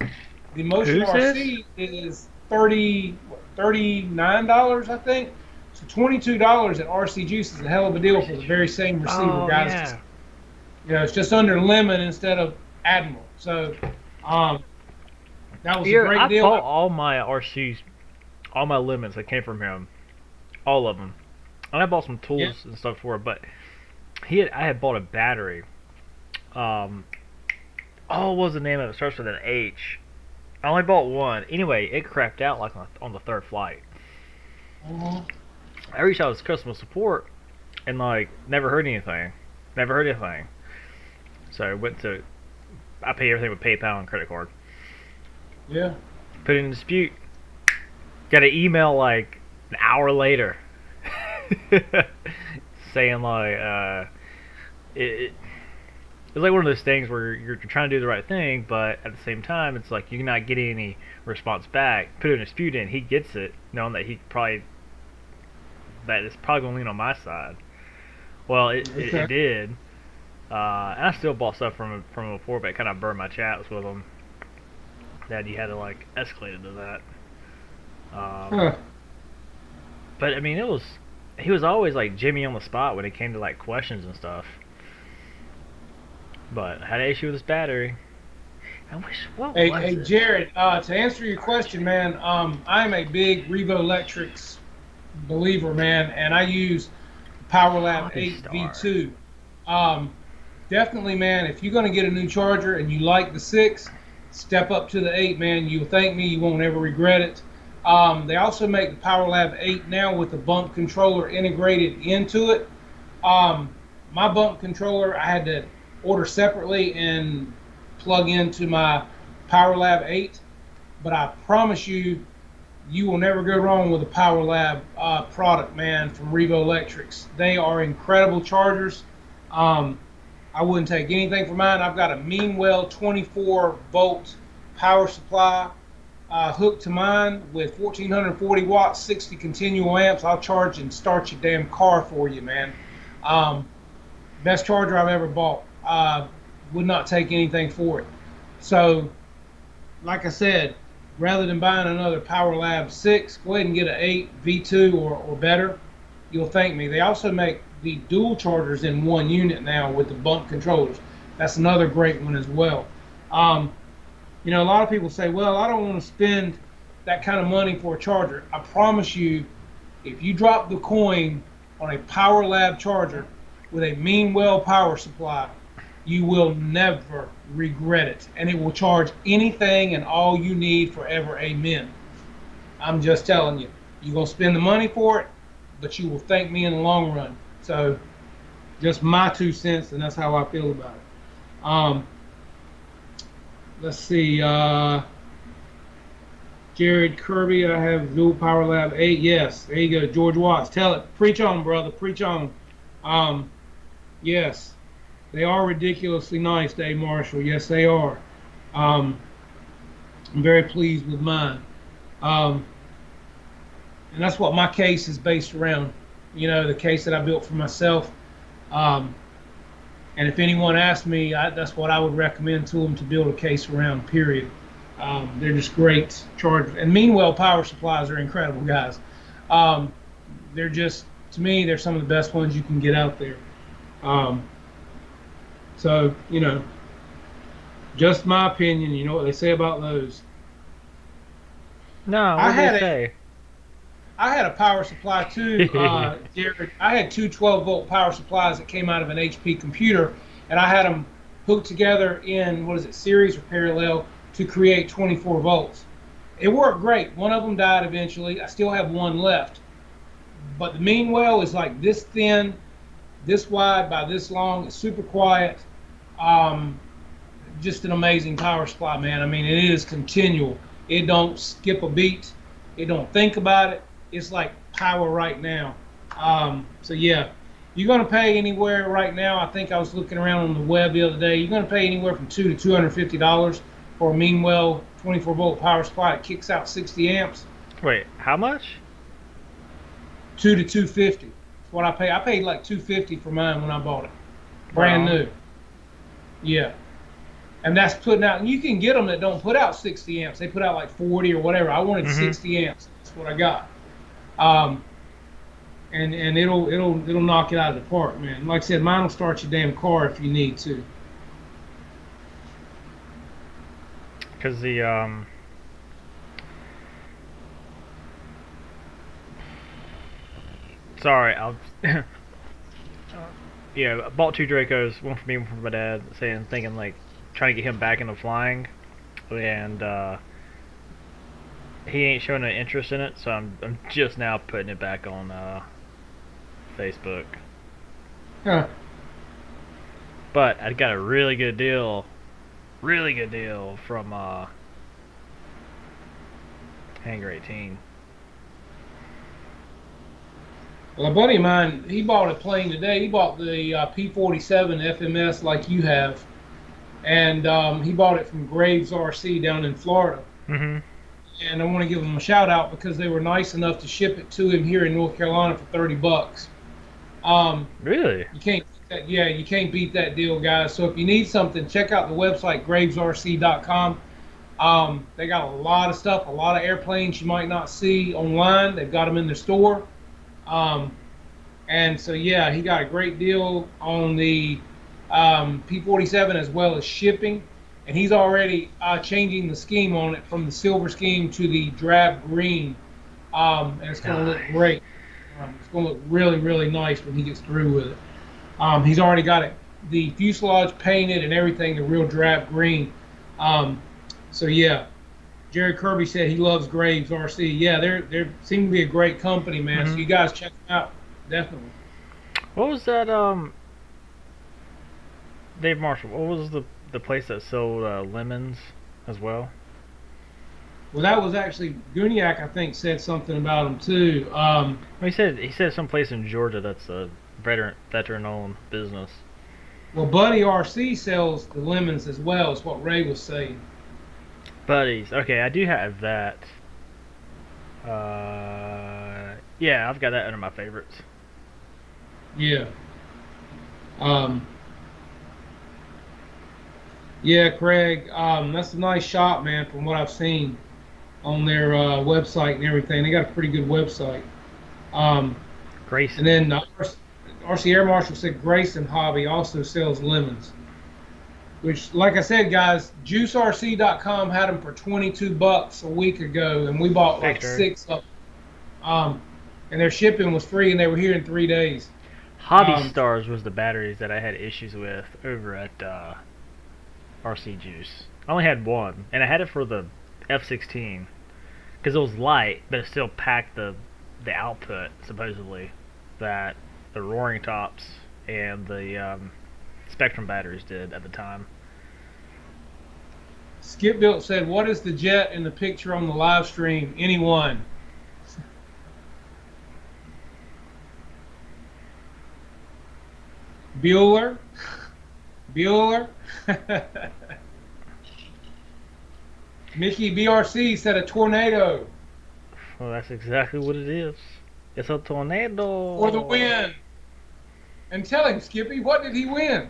the Motion Who's this? RC is $39, I think. So $22 at RC Juice is a hell of a deal for the very same receiver, Oh guys. yeah. You know, it's just under Lemon instead of Admiral. So um, that was a Here, great I deal. bought all my RCs, all my lemons that came from him, all of them. And I bought some Yeah. tools and stuff for it, but I had bought a battery. Um, what was the name of it? It starts with an H. I only bought one. Anyway, it crapped out like on the third flight. Mhm. I reached out to customer support and like never heard anything. Never heard anything. So I pay everything with PayPal and credit card. Yeah. Put it in dispute. Got an email like an hour later saying like it it's like one of those things where you're trying to do the right thing, but at the same time, it's like you're not getting any response back. Put a dispute in, he gets it, knowing that it's probably gonna lean on my side. Well, it Okay. did, and I still bought stuff from him before, but it kind of burned my chats with him. That he had to like escalate it to that. Huh. But I mean, he was always like Jimmy on the spot when it came to like questions and stuff. But I had an issue with his battery. I wish what was Hey, it? Jared. To answer your question, man, I'm a big Revo Electrics believer, man, and I use PowerLab Hobby 8 Star. V2. Um, Definitely, man. If you're going to get a new charger and you like the 6, step up to the 8, man. You'll thank me. You won't ever regret it. They also make the PowerLab 8 now with the bump controller integrated into it. My bump controller I had to order separately and plug into my PowerLab 8, but I promise you, you will never go wrong with a PowerLab product, man, from Revo Electrics. They are incredible chargers. I wouldn't take anything for mine. I've got a Meanwell 24 volt power supply hooked to mine with 1440 watts, 60 continual amps. I'll charge and start your damn car for you, man. Best charger I've ever bought. Would not take anything for it. So, like I said, rather than buying another PowerLab 6, go ahead and get an 8 V2 or better. You'll thank me. They also make the dual chargers in one unit now with the bump controllers. That's another great one as well. You know, a lot of people say, well, I don't want to spend that kind of money for a charger. I promise you, if you drop the coin on a PowerLab charger with a Meanwell power supply, you will never regret it. And it will charge anything and all you need forever. Amen. I'm just telling you. You're going to spend the money for it, but you will thank me in the long run. So, just my 2 cents, and that's how I feel about it. Let's see. Jared Kirby, I have dual PowerLab 8. Yes, there you go. George Watts, tell it. Preach on, brother. Preach on. Yes, they are ridiculously nice, Dave Marshall. Yes, they are. I'm very pleased with mine. And that's what my case is based around. You know, the case that I built for myself. And if anyone asks me, that's what I would recommend to them to build a case around, period. They're just great chargers. And Meanwell power supplies are incredible, guys. They're just, to me, they're some of the best ones you can get out there. So, you know, just my opinion. You know what they say about those. No, what did they say? I had a power supply too, Jared. I had two 12-volt power supplies that came out of an HP computer, and I had them hooked together in, what is it, series or parallel to create 24 volts. It worked great. One of them died eventually. I still have one left. But the Meanwell is like this thin, this wide by this long. It's super quiet. Just an amazing power supply, man. I mean, it is continual. It don't skip a beat. It don't think about it. It's like power right now. So yeah, you're gonna pay anywhere right now. I think I was looking around on the web the other day. You're gonna pay anywhere from $200 to $250 for a Meanwell 24-volt power supply. It kicks out 60 amps. Wait, how much? $200 to $250. That's what I pay. I paid like $250 for mine when I bought it, brand new. Yeah, and that's putting out. And you can get them that don't put out 60 amps. They put out like 40 or whatever. I wanted 60 amps. That's what I got. And it'll knock it out of the park, man. Like I said, mine will start your damn car if you need to. Because the sorry, I'll yeah, I bought two Dracos, one for me, one for my dad, thinking like trying to get him back into flying, and he ain't showing an interest in it, so I'm just now putting it back on Facebook. Huh. But I got a really good deal from Hangar 18. Well, a buddy of mine, he bought a plane today. He bought the P-47 FMS like you have, and he bought it from Graves RC down in Florida. Mm-hmm. And I want to give them a shout out because they were nice enough to ship it to him here in North Carolina for $30. Really? You can't beat that, yeah, you can't beat that deal, guys. So if you need something, check out the website gravesrc.com. They got a lot of stuff, a lot of airplanes you might not see online. They've got them in their store. And so yeah, he got a great deal on the P-47 as well as shipping. And he's already changing the scheme on it from the silver scheme to the drab green. And it's going to look great. It's going to look really, really nice when he gets through with it. He's already got it, the fuselage painted and everything, the real drab green. So yeah, Jerry Kirby said he loves Graves RC. Yeah, they seem to be a great company, man. So Hmm. you guys check them out, definitely. What was that? Dave Marshall. What was the place that sold lemons as well? Well, that was actually Guniak, I think, said something about them too. Well, he said some place in Georgia that's a veteran owned business. Well, Buddy RC sells the lemons as well, is what Ray was saying. Buddies. Okay, I do have that. Yeah, I've got that under my favorites. Yeah. Um, yeah, Craig. That's a nice shop, man. From what I've seen on their website and everything, they got a pretty good website. Um, and Grayson. then RC Air Marshal said Grayson Hobby also sells lemons. Which, like I said, guys, JuiceRC.com had them for $22 a week ago, and we bought Thanks, like Jerry. six of them. And their shipping was free, and they were here in 3 days. Hobby Um, Stars was the batteries that I had issues with over at RC Juice. I only had one, and I had it for the F16 because it was light, but it still packed the output supposedly that the Roaring Tops and the Spectrum batteries did at the time. Skip Built said, "What is the jet in the picture on the live stream? Anyone?" Bueller. Bueller. Mickey BRC said a tornado Well, that's exactly what it is. It's a for the tornado. win. And tell him, Skippy, what did he win?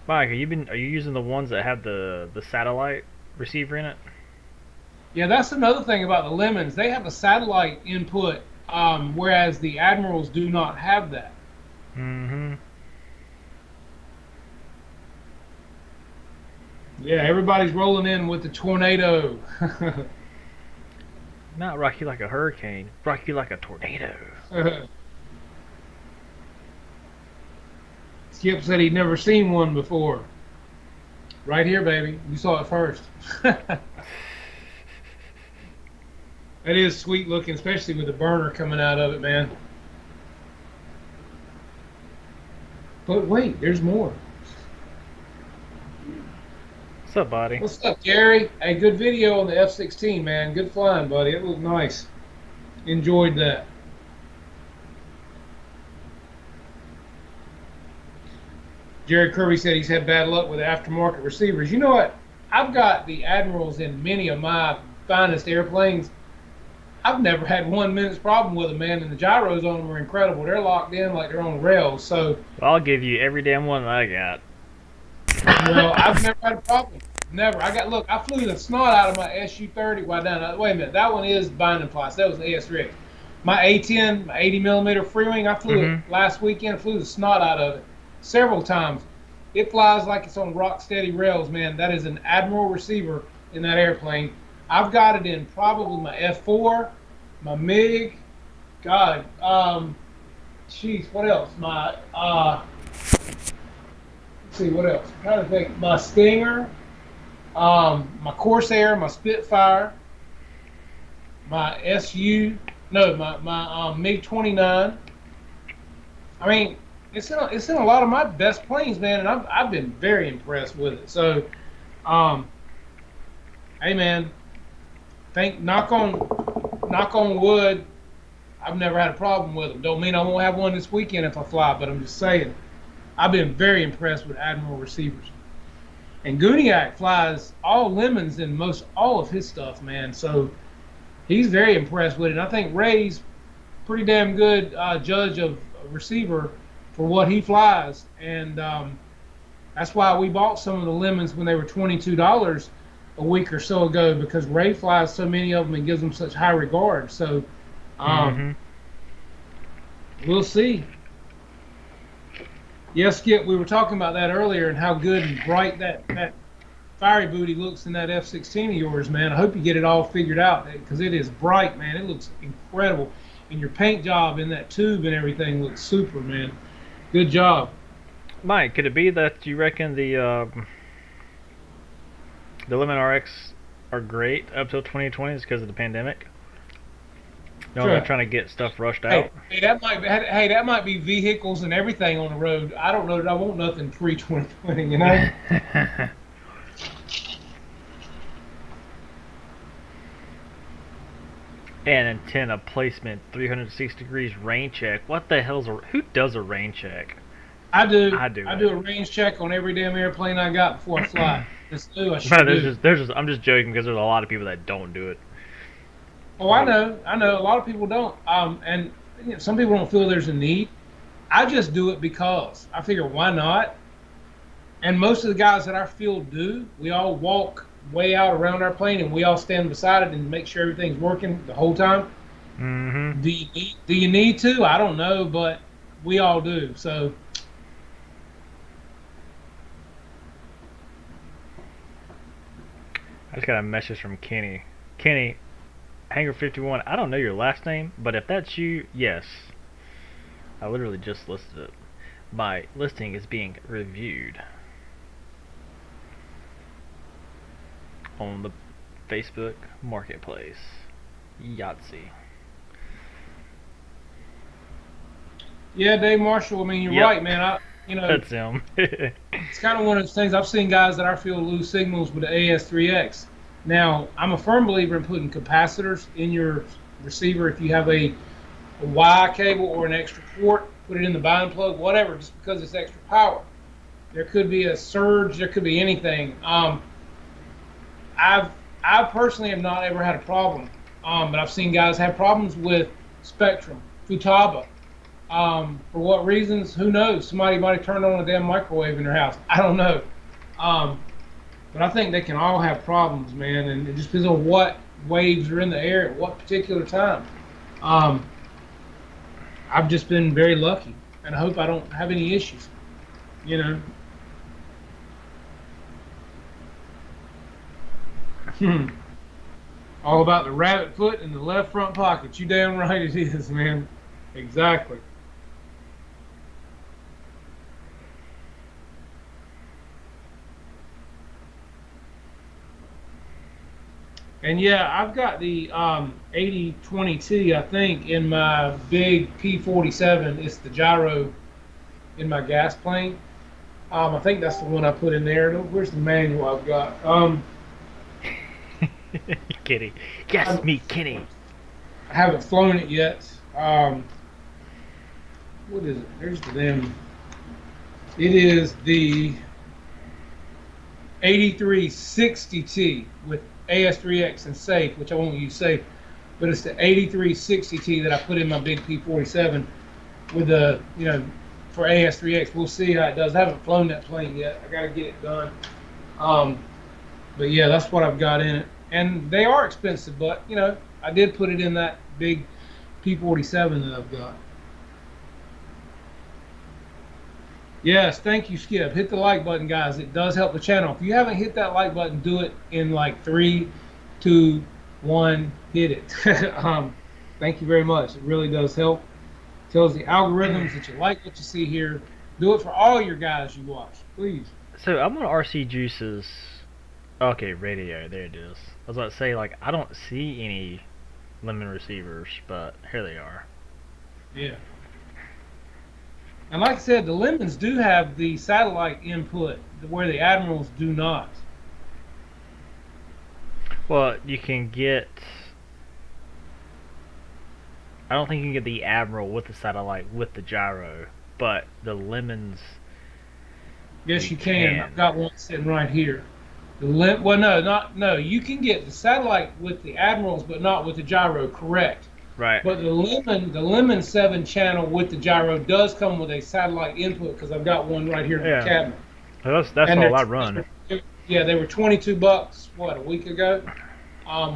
Mike, are you using the ones that have the satellite receiver in it? Yeah, that's another thing about the lemons. They have a satellite input, whereas the Admirals do not have that. Mm-hmm. Yeah, everybody's rolling in with the tornado. Not rock you like a hurricane, rock you like a tornado. Skip said he'd never seen one before. Right here, baby. You saw it first. That is sweet looking, especially with the burner coming out of it, man. But wait, there's more. What's up, buddy? What's up, Gary? Hey, good video on the F-16, man. Good flying, buddy. It looked nice. Enjoyed that. Jared Kirby said he's had bad luck with aftermarket receivers. You know what? I've got the Admirals in many of my finest airplanes. I've never had 1 minute's problem with them, man. And the gyros on them are incredible. They're locked in like they're on rails. So, Well, I'll give you every damn one that I got. well, I've never had a problem. Never. Look, I flew the snot out of my SU-30. Well, down. Wait a minute. That one is binding plots. That was the AS-Rick. My A-10, my 80 millimeter free wing, I flew it Mm-hmm. last weekend. Flew the snot out of it several times. It flies like it's on rock steady rails, man. That is an Admiral receiver in that airplane. I've got it in probably my F4, my MiG. God, jeez, what else? My let's see, what else? I'm trying to think. My Stinger, my Corsair, my Spitfire, my SU. No, my MiG 29. I mean, it's in a lot of my best planes, man, and I've been very impressed with it. So, um, hey, man, knock on wood. I've never had a problem with them. Don't mean I won't have one this weekend if I fly, but I'm just saying I've been very impressed with Admiral receivers. And Guniak flies all lemons in most all of his stuff, man. So he's very impressed with it. And I think Ray's pretty damn good judge of a receiver for what he flies, and that's why we bought some of the lemons when they were $22 a week or so ago, because Ray flies so many of them and gives them such high regard. So Mm-hmm. we'll see. Yes, Skip, we were talking about that earlier and how good and bright that fiery booty looks in that F-16 of yours, man. I hope you get it all figured out because it is bright, man. It looks incredible. And your paint job in that tube and everything looks super, man. Good job. Mike, could it be that you reckon The Lemon RX are great up till 2020 because of the pandemic. You know, they're Sure. trying to get stuff rushed Hey, out. that might be vehicles and everything on the road. I don't know that I want nothing pre 2020. You know. And antenna placement, 360 degrees rain check. What the hell's who does a rain check? I do. I do I it. do a range check on every damn airplane I got before I fly. It's new. I sure No, do. I'm just joking because there's a lot of people that don't do it. Oh, I Like, know. I know. A lot of people don't. And some people don't feel there's a need. I just do it because I figure why not? And most of the guys that our field do, we all walk way out around our plane and we all stand beside it and make sure everything's working the whole time. mm-hmm. Do you need to? I don't know, but we all do. So I just got a message from Kenny. Kenny, Hangar 51. I don't know your last name, but if that's you, yes. I literally just listed it. My listing is being reviewed on the Facebook Marketplace. Yahtzee. yeah, Dave Marshall. I mean, you're Yep, right, man. that's him. It's kind of one of those things. I've seen guys at our field lose signals with the AS3X. Now, I'm a firm believer in putting capacitors in your receiver if you have a Y cable or an extra port. Put it in the bind plug, whatever, just because it's extra power. There could be a surge. There could be anything. I personally have not ever had a problem, but I've seen guys have problems with Spectrum, Futaba. For what reasons? Who knows? Somebody might have turned on a damn microwave in their house. I don't know. Um, but I think they can all have problems, man, and it just depends on what waves are in the air at what particular time. Um, I've just been very lucky, and I hope I don't have any issues. You know. All about the rabbit foot in the left front pocket. You damn right it is, man. Exactly. And yeah, I've got the 8020T, I think, in my big P47. It's the gyro in my gas plane. I think that's the one I put in there. Where's the manual I've got? Kitty. Yes, I, me, Kitty. I haven't flown it yet. What is it? There's the damn. It is the 8360T with AS3X and safe, which I won't use safe, but it's the 8360T that I put in my big P47 with the, for AS3X. We'll see how it does. I haven't flown that plane yet. I got to get it done. But yeah, that's what I've got in it. And they are expensive, but, I did put it in that big P47 that I've got. Yes, thank you, Skip. Hit the like button, guys. It does help the channel. If you haven't hit that like button, do it in like 3, 2, 1. Hit it. Thank you very much. It really does help. Tells the algorithms that you like what you see here. Do it for all your guys you watch, please. So I'm on RC Juice's. Okay, radio. There it is. I was about to say, like, I don't see any lemon receivers, but here they are. Yeah. And like I said, the Lemons do have the satellite input where the Admirals do not. Well, you can get. I don't think you can get the Admiral with the satellite with the gyro, but the lemons. Yes, You you can. can. I've got one sitting right here. Well, no. You can get the satellite with the Admirals, but not with the gyro. Correct. Right. But the Lemon 7 channel with the gyro does come with a satellite input because I've got one right here in Yeah. the cabinet. That's And all I run. Yeah, they were $22. What, a week ago?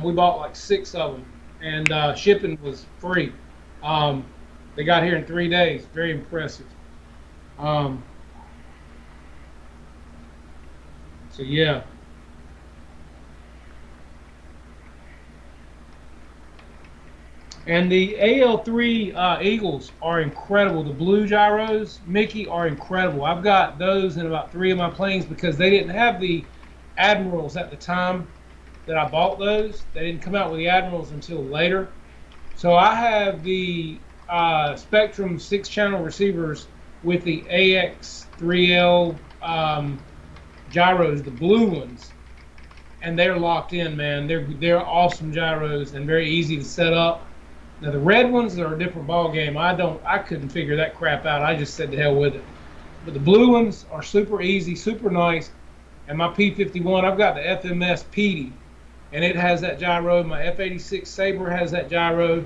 We bought like 6 of them, and shipping was free. They got here in 3 days. Very impressive. So yeah. And the AL3 Eagles are incredible. The blue gyros, Mickey, are incredible. I've got those in about 3 of my planes because they didn't have the Admirals at the time that I bought those. They didn't come out with the Admirals until later. So I have the Spectrum 6-channel receivers with the AX3L gyros, the blue ones, and they're locked in, man. They're awesome gyros and very easy to set up. Now the red ones are a different ball game. I couldn't figure that crap out. I just said to hell with it. But the blue ones are super easy, super nice. And my P51, I've got the FMS PD, and it has that gyro. My F86 Sabre has that gyro.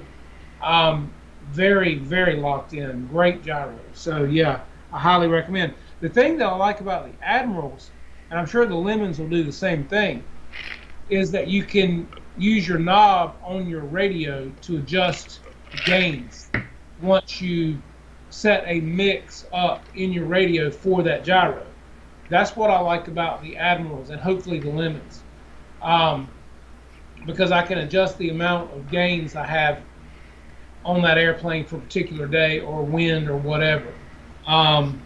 Very, very locked in. Great gyro. So yeah, I highly recommend. The thing that I like about the Admirals, and I'm sure the Lemons will do the same thing, is that you can use your knob on your radio to adjust the gains once you set a mix up in your radio for that gyro. That's what I like about the Admirals and hopefully the Lemons, because I can adjust the amount of gains I have on that airplane for a particular day or wind or whatever. And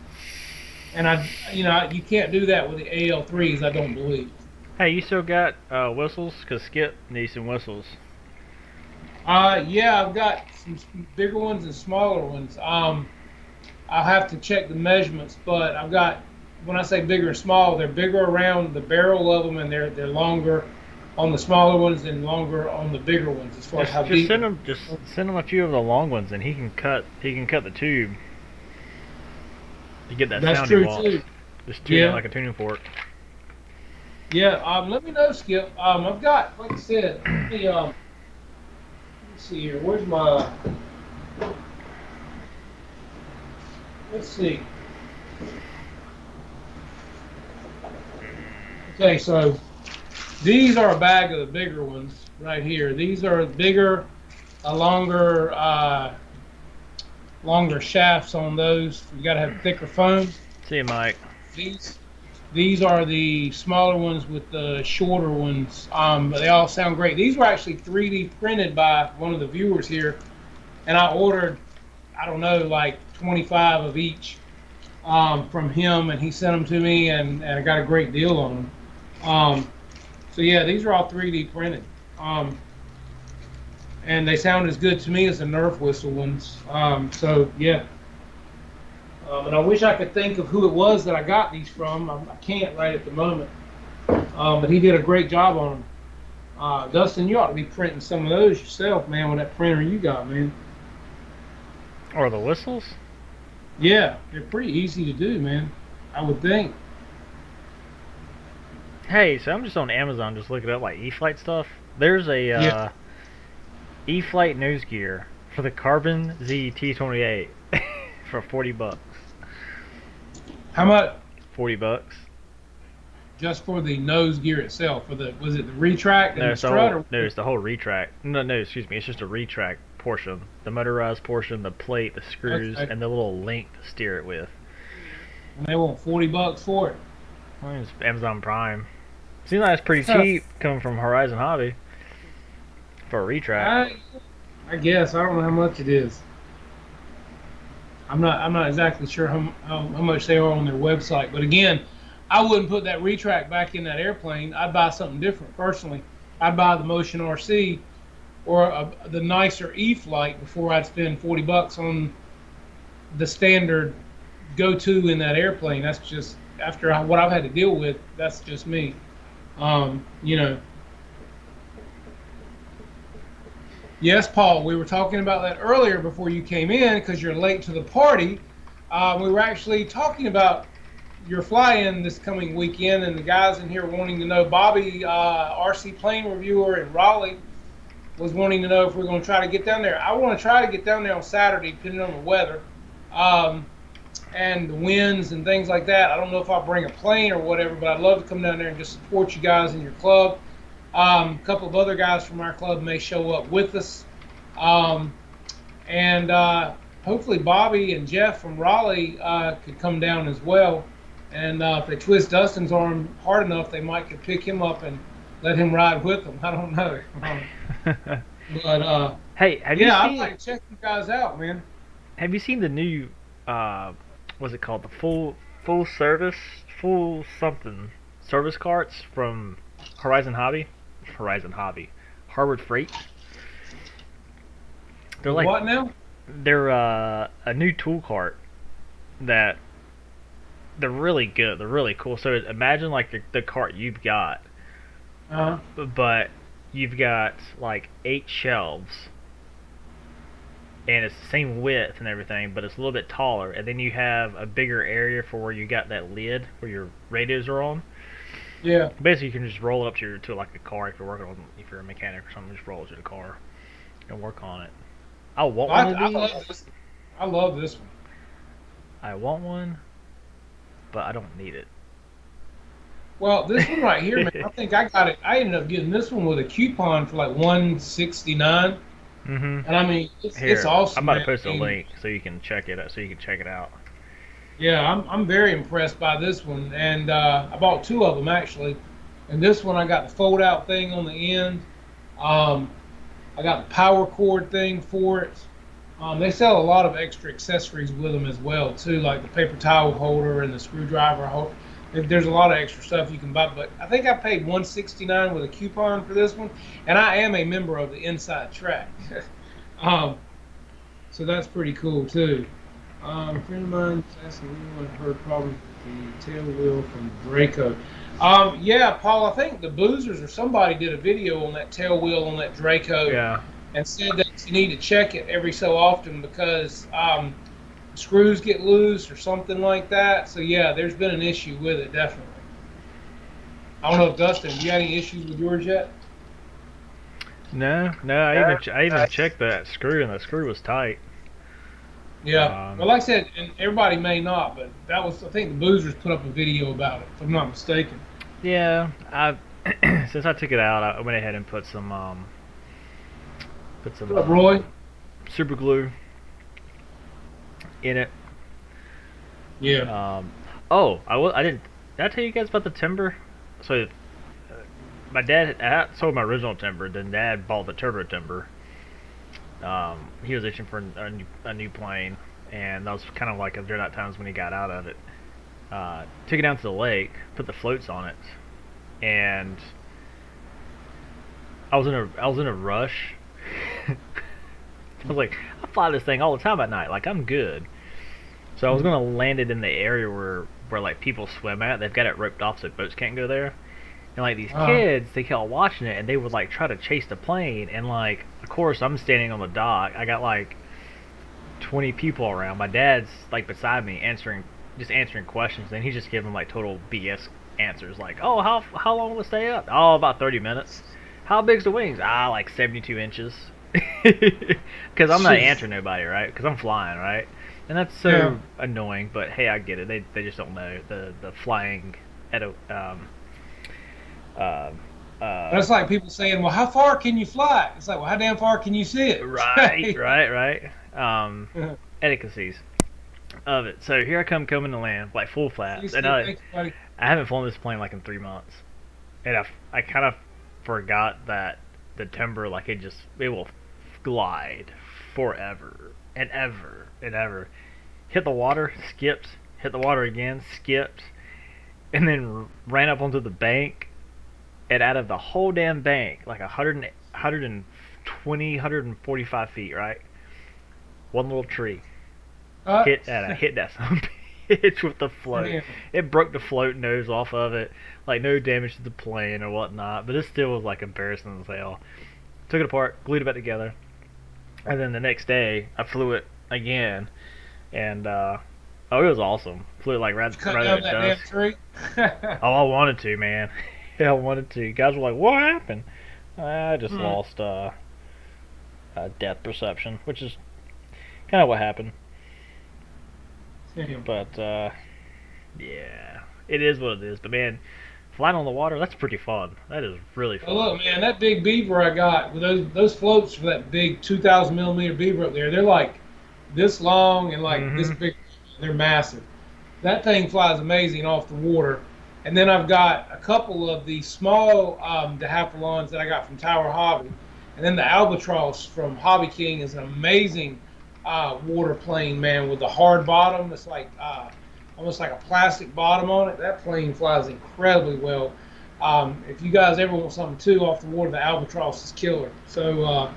you can't do that with the AL3s, I don't believe. Hey, you still got whistles? Cause Skip needs some whistles. Yeah, I've got some bigger ones and smaller ones. I'll have to check the measurements, but I've got, when I say bigger and small, they're bigger around the barrel of them, and they're longer on the smaller ones and longer on the bigger ones as far as how deep. Just send him a few of the long ones, and he can cut the tube to get that That's sounding true walk. too. Just tune it like a tuning fork. Yeah, let me know, Skip. I've got, like I said, let me see here. Where's my? Let's see. Okay, so these are a bag of the bigger ones right here. These are bigger, longer shafts on those. You got to have thicker foam. See you, Mike. These are the smaller ones with the shorter ones, but they all sound great. These were actually 3D printed by one of the viewers here, and I ordered, I don't know, like 25 of each from him, and he sent them to me, and I got a great deal on them. So yeah, these are all 3D printed, and they sound as good to me as the Nerf whistle ones. So yeah. And I wish I could think of who it was that I got these from. I can't right at the moment. But he did a great job on them. Dustin, you ought to be printing some of those yourself, man, with that printer you got, man. Or the whistles? Yeah, they're pretty easy to do, man. I would think. Hey, so I'm just on Amazon just looking up like E-Flight stuff. There's a E-Flight nose gear for the Carbon ZT28 for $40. How much? $40. Just for the nose gear itself? Was it the retract and No, the strut? it's the whole retract. No, excuse me. It's just a retract portion. The motorized portion, the plate, the screws, Okay. and the little link to steer it with. And they want $40 for it. I mean, it's Amazon Prime. Seems like it's pretty cheap coming from Horizon Hobby for a retract. I guess. I don't know how much it is. I'm not exactly sure how much they are on their website, but again, I wouldn't put that retract back in that airplane. I'd buy something different personally. I'd buy the Motion RC or the nicer E-Flight before I'd spend $40 on the standard go-to in that airplane. That's just after what I've had to deal with. That's just me. You know. Yes, Paul, we were talking about that earlier before you came in because you're late to the party. We were actually talking about your fly-in this coming weekend, and the guys in here wanting to know. Bobby, RC plane reviewer in Raleigh, was wanting to know if we're going to try to get down there. I want to try to get down there on Saturday, depending on the weather and the winds and things like that. I don't know if I'll bring a plane or whatever, but I'd love to come down there and just support you guys in your club. A couple of other guys from our club may show up with us. And hopefully Bobby and Jeff from Raleigh could come down as well. And if they twist Dustin's arm hard enough, they might could pick him up and let him ride with them. I don't know. But hey, have I'd like to check you guys out, man. Have you seen the new what's it called? The full something service carts from Horizon Hobby, Harbor Freight. They're like What now? they're a new tool cart that they're really good. They're really cool. So imagine like the cart you've got, Uh, but you've got like 8 shelves, and it's the same width and everything, but it's a little bit taller. And then you have a bigger area for where you got that lid where your radios are on. yeah. Basically, you can just roll it up to like a car if you're working on if you're a mechanic or something. Just roll it to the car and work on it. I want one of I these. love this. I love this one. I want one, but I don't need it. Well, this one right here, man. I think I got it. I ended up getting this one with a coupon for like 169, Mm-hmm. and I mean, it's Here, awesome, I'm about to man. post a And, link so you can check it out. So you can check it out. yeah, I'm very impressed by this one, and I bought two of them actually. And this one, I got the fold out thing on the end. Um, I got the power cord thing for it. They sell a lot of extra accessories with them as well too, like the paper towel holder and the screwdriver holder. There's a lot of extra stuff you can buy, but I think I paid 169 with a coupon for this one, and I am a member of the Inside Track, um, so that's pretty cool too. A friend of mine asking anyone heard problems with the tail wheel from Draco. Yeah, Paul, I think the Boozers or somebody did a video on that tail wheel on that Draco Yeah. and said that you need to check it every so often because screws get loose or something like that. So yeah, there's been an issue with it, definitely. I don't know if Dustin, you got any issues with yours yet? No, no. I even checked that screw, and the screw was tight. Yeah. Well, like I said, and everybody may not, but that was, I think the Boozers put up a video about it, if I'm not mistaken. Yeah, I since I took it out, I went ahead and put some What's up, Roy? super glue in it. Yeah. Oh, I didn't. Did I tell you guys about the timber? So, my dad I sold my original timber. Then Dad bought the turbo timber. He was itching for a new plane, and that was kind of like during that times when he got out of it. Took it down to the lake, put the floats on it, and I was in a rush. I was like, I fly this thing all the time at night, like I'm good. So I was gonna land it in the area where like people swim at. They've got it roped off so boats can't go there. And like these kids, they kept watching it, and they would like try to chase the plane. And like, of course, I'm standing on the dock. I got like 20 people around. My dad's like beside me answering questions, and he's just giving like total BS answers. Like, oh, how long will it stay up? Oh, about 30 minutes. How big's the wings? Ah, like 72 inches. Because I'm not answering nobody, right? Because I'm flying, right? And that's so annoying. But hey, I get it. They just don't know the flying at a That's like people saying, well, how far can you fly? It's like, well, how damn far can you see it? right. Etiquettes of it. So here I coming to land, like full flaps, and I haven't flown this plane like in 3 months, and I kind of forgot that the timber like it will glide forever and ever and ever. Hit the water, skipped, hit the water again, skipped, and then ran up onto the bank. And out of the whole damn bank, like 145 feet, right? One little tree hit that some bitch with the float. Yeah. It broke the float nose off of it. Like no damage to the plane or whatnot, but it still was like embarrassing as hell. Took it apart, glued it back together, and then the next day I flew it again, and it was awesome. Flew it like right Cut at down that damn dusk. tree. Oh, I wanted to, man. Yeah, I wanted to. Guys were like, "What happened?" I just lost depth perception, which is kind of what happened. Damn. But yeah, it is what it is. But man, flying on the water, that's pretty fun. That is really fun. Well, look, man, that big beaver I got with those floats for that big 2,000 millimeter beaver up there, they're like this long and like this big. They're massive. That thing flies amazing off the water. And then I've got a couple of the small de Havillands that I got from Tower Hobby. And then the Albatross from Hobby King is an amazing water plane, man, with the hard bottom. It's like almost like a plastic bottom on it. That plane flies incredibly well. If you guys ever want something too off the water, the Albatross is killer. So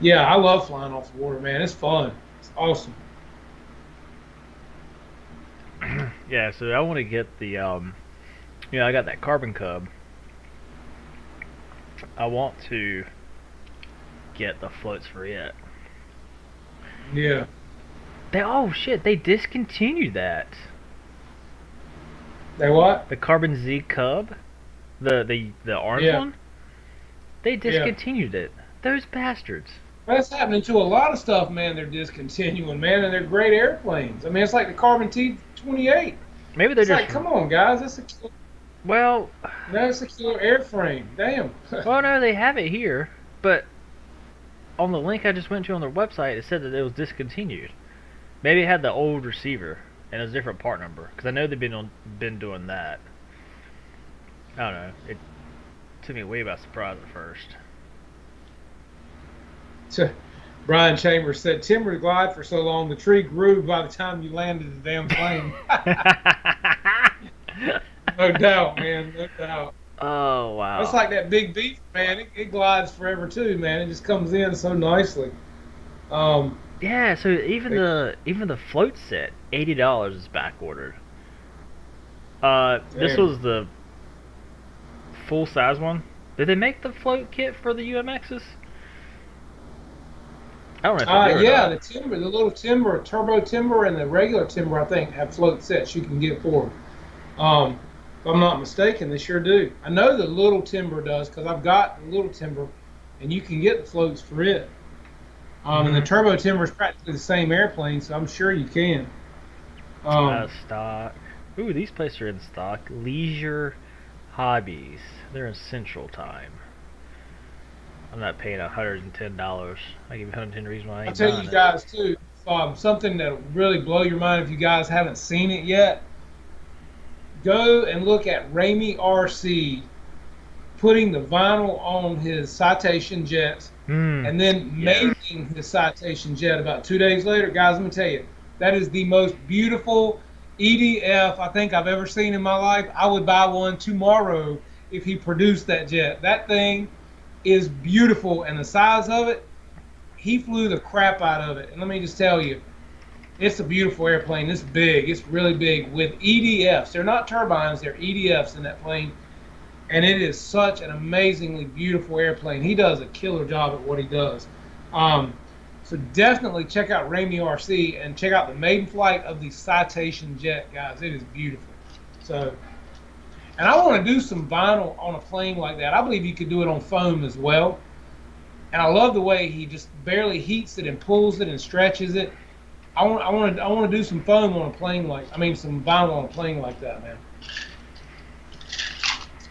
yeah, I love flying off the water, man. It's fun. It's awesome. Yeah, so I want to get the I got that Carbon Cub. I want to get the floats for it. Yeah. Oh shit, they discontinued that. They what? The Carbon Z Cub, the orange Yeah. one. They Yeah. discontinued it. Those bastards. That's happening to a lot of stuff, man. They're discontinuing, man, and they're great airplanes. I mean, it's like the Carbon T-28. Maybe they're It's just like, come on, guys, well. that's a killer airframe. Damn. Well, no, they have it here, but on the link I just went to on their website, it said that it was discontinued. Maybe it had the old receiver and it was a different part number, because I know they've been doing that. I don't know. It took me way by surprise at first. Brian Chambers said, timber glide for so long, the tree grew by the time you landed the damn plane. No doubt, man. No doubt. Oh wow. That's like that big beef, man. It glides forever too, man. It just comes in so nicely. Um, Yeah, so even the float set, $80 is back ordered. This Damn. was the full size one. Did they make the float kit for the UMXs? I don't know if they did or yeah, not. the little timber, turbo timber, and the regular timber, I think, have float sets you can get for them. If I'm not mistaken, they sure do. I know the little timber does because I've got the little timber, and you can get the floats for it. And the turbo timber is practically the same airplane, so I'm sure you can. Stock. Ooh, these places are in stock. Leisure Hobbies. They're in Central Time. I'm not paying $110. I give you 110 reasons why I I'll ain't tell buying you it. guys too, something that'll really blow your mind if you guys haven't seen it yet. Go and look at Ramey RC putting the vinyl on his Citation jets and then Yeah. making his Citation jet about 2 days later. Guys, let me tell you, that is the most beautiful EDF I think I've ever seen in my life. I would buy one tomorrow if he produced that jet. That thing is beautiful, and the size of it, he flew the crap out of it. And let me just tell you, it's a beautiful airplane. It's big. It's really big with EDFs. They're not turbines. They're EDFs in that plane. And it is such an amazingly beautiful airplane. He does a killer job at what he does. So definitely check out Ramey RC and check out the maiden flight of the Citation jet, guys. It is beautiful. So, and I want to do some vinyl on a plane like that. I believe you could do it on foam as well. And I love the way he just barely heats it and pulls it and stretches it. I want to do some foam on a plane some vinyl on a plane like that, man.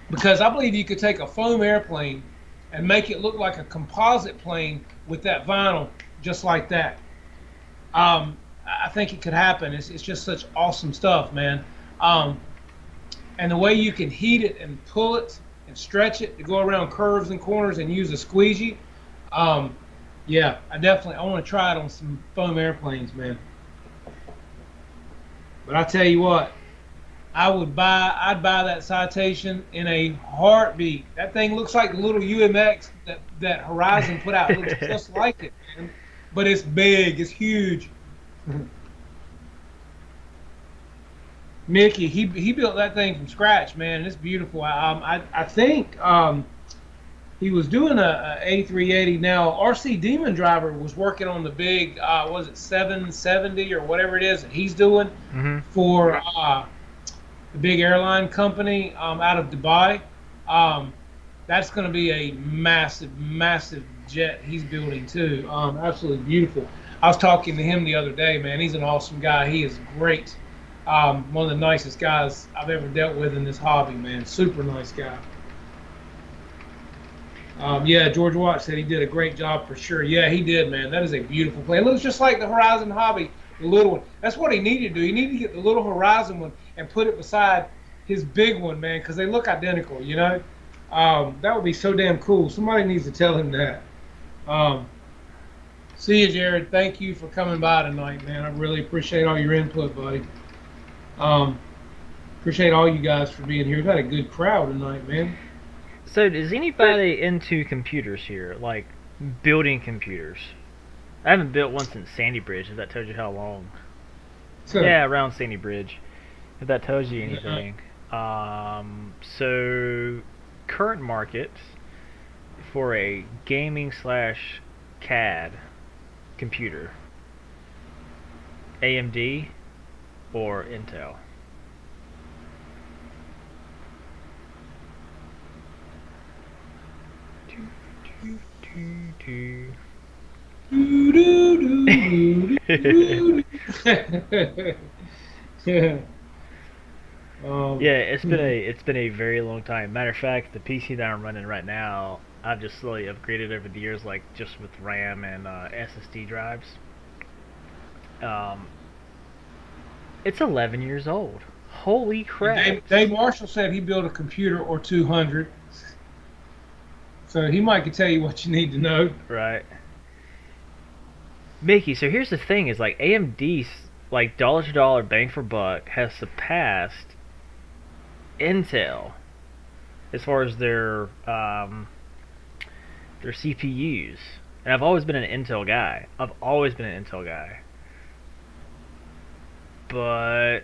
Because I believe you could take a foam airplane and make it look like a composite plane with that vinyl, just like that. I think it could happen. It's just such awesome stuff, man. And the way you can heat it and pull it and stretch it to go around curves and corners and use a squeegee. Yeah, I want to try it on some foam airplanes, man. But I tell you what, I'd buy that Citation in a heartbeat. That thing looks like the little UMX that Horizon put out. It looks just like it, man. But it's big, it's huge. Mickey, he built that thing from scratch, man. And it's beautiful. I think he was doing a 8380. Now RC Demon Driver was working on the big was it 770 or whatever it is that he's doing for the big airline company out of Dubai. That's going to be a massive jet he's building too. Absolutely beautiful. I was talking to him the other day, man. He's an awesome guy. He is great. One of the nicest guys I've ever dealt with in this hobby, man. Super nice guy. Yeah, George Watt said he did a great job for sure. Yeah, he did, man. That is a beautiful plane. It looks just like the Horizon Hobby, the little one. That's what he needed to do. He needed to get the little Horizon one and put it beside his big one, man, because they look identical, you know? That would be so damn cool. Somebody needs to tell him that. See you, Jared. Thank you for coming by tonight, man. I really appreciate all your input, buddy. Um, Appreciate all you guys for being here. We've had a good crowd tonight, man. So, is anybody into computers here? Like, building computers? I haven't built one since Sandy Bridge, if that tells you how long. So, Yeah, around Sandy Bridge, if that tells you uh, anything. So, current market for a gaming slash CAD computer, AMD or Intel? yeah. Um, Yeah, it's been a very long time. Matter of fact, the PC that I'm running right now, I've just slowly upgraded over the years, like just with RAM and SSD drives. Um, it's 11 years old. Holy crap! Dave Marshall said he built a computer or 200, so he might could tell you what you need to know. Right, Mickey. So here's the thing: is like AMD's like dollar to dollar, bang for buck, has surpassed Intel as far as their CPUs. And I've always been an Intel guy. I've always been an Intel guy. But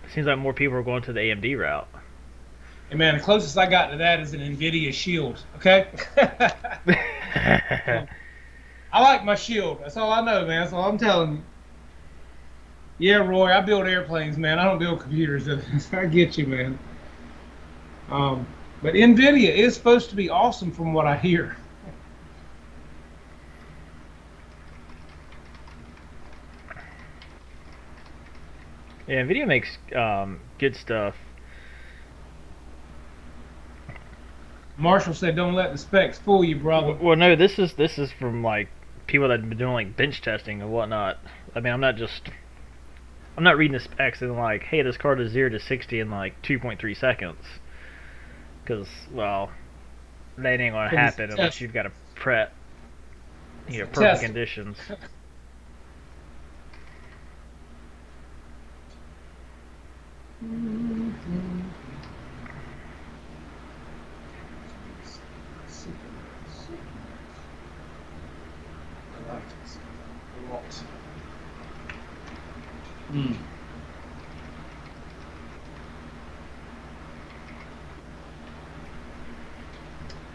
it seems like more people are going to the AMD route. And man, the closest I got to that is an NVIDIA Shield. Okay. So, I like my Shield. That's all I know, man. That's all I'm telling you. Yeah, Roy, I build airplanes, man. I don't build computers. I get you, man. Um, but NVIDIA is supposed to be awesome from what I hear. Yeah, Nvidia makes good stuff. Marshall said, "Don't let the specs fool you, brother." Well, no, this is from like people that have been doing like bench testing and whatnot. I mean, I'm not reading the specs and like, hey, this card is 0 to 60 in like 2.3 seconds. Because well, that ain't gonna happen unless you've got a prep, perfect Test. conditions. Mm.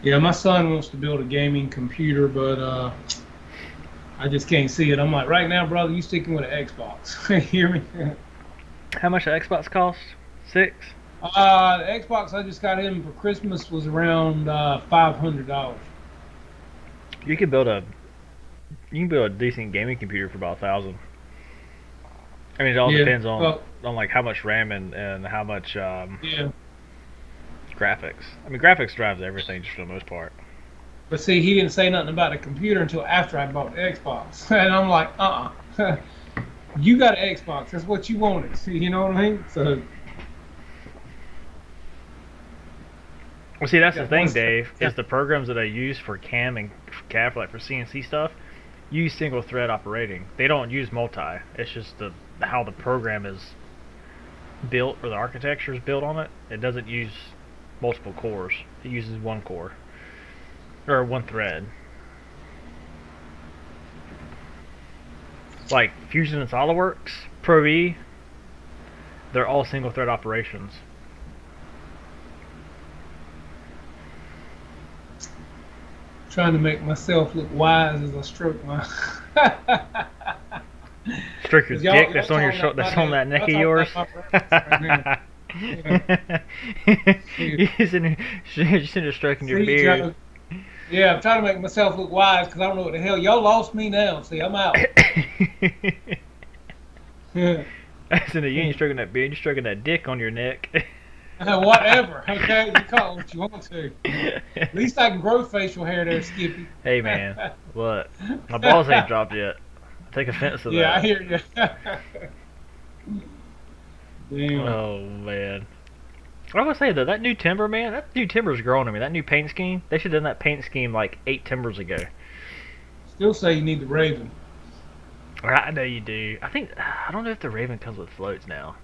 Yeah, my son wants to build a gaming computer, but I just can't see it. I'm like, right now, brother, you sticking with an Xbox. You hear me? How much the Xbox cost? 6. The Xbox I just got him for Christmas was around $500. You could build a you can build a decent gaming computer for about 1,000. I mean, it all Yeah. depends on Well, like how much RAM and how much yeah. graphics. I mean, graphics drives everything just for the most part. But see, he didn't say nothing about the computer until after I bought the Xbox, and I'm like, you got an Xbox. That's what you wanted. You know what I mean? So Well, see, that's the got one thing, step. Dave. Is the programs that I use for CAM and CAD for like for CNC stuff use single thread operating. They don't use multi. It's just the how the program is built or the architecture is built on it. It doesn't use multiple cores. It uses one core or one thread. Like Fusion and SolidWorks, Pro E, they're all single thread operations. Trying to make myself look wise as I stroke my. Stroke your 'Cause dick. y'all That's on your talking about That's my on that neck y'all of talking yours. about my breakfast right now. Yeah. See, You're sitting there stroking your see, beard. Joe. Yeah, I'm trying to make myself look wise because I don't know what the hell y'all lost me now. See, I'm out. Yeah. You ain't stroking that beard. You're stroking that dick on your neck. Whatever. Okay, you call it what you want to. At least I can grow facial hair there, Skippy. Hey man, what? My balls ain't dropped yet. I take offense to Yeah, I that. hear you. Damn. Oh man. I was gonna say though, that new timber, man, that new timber's growing on me. That new paint scheme, they should have done that paint scheme like 8 timbers ago. Still say you need the Raven. I know you do. I don't know if the Raven comes with floats now.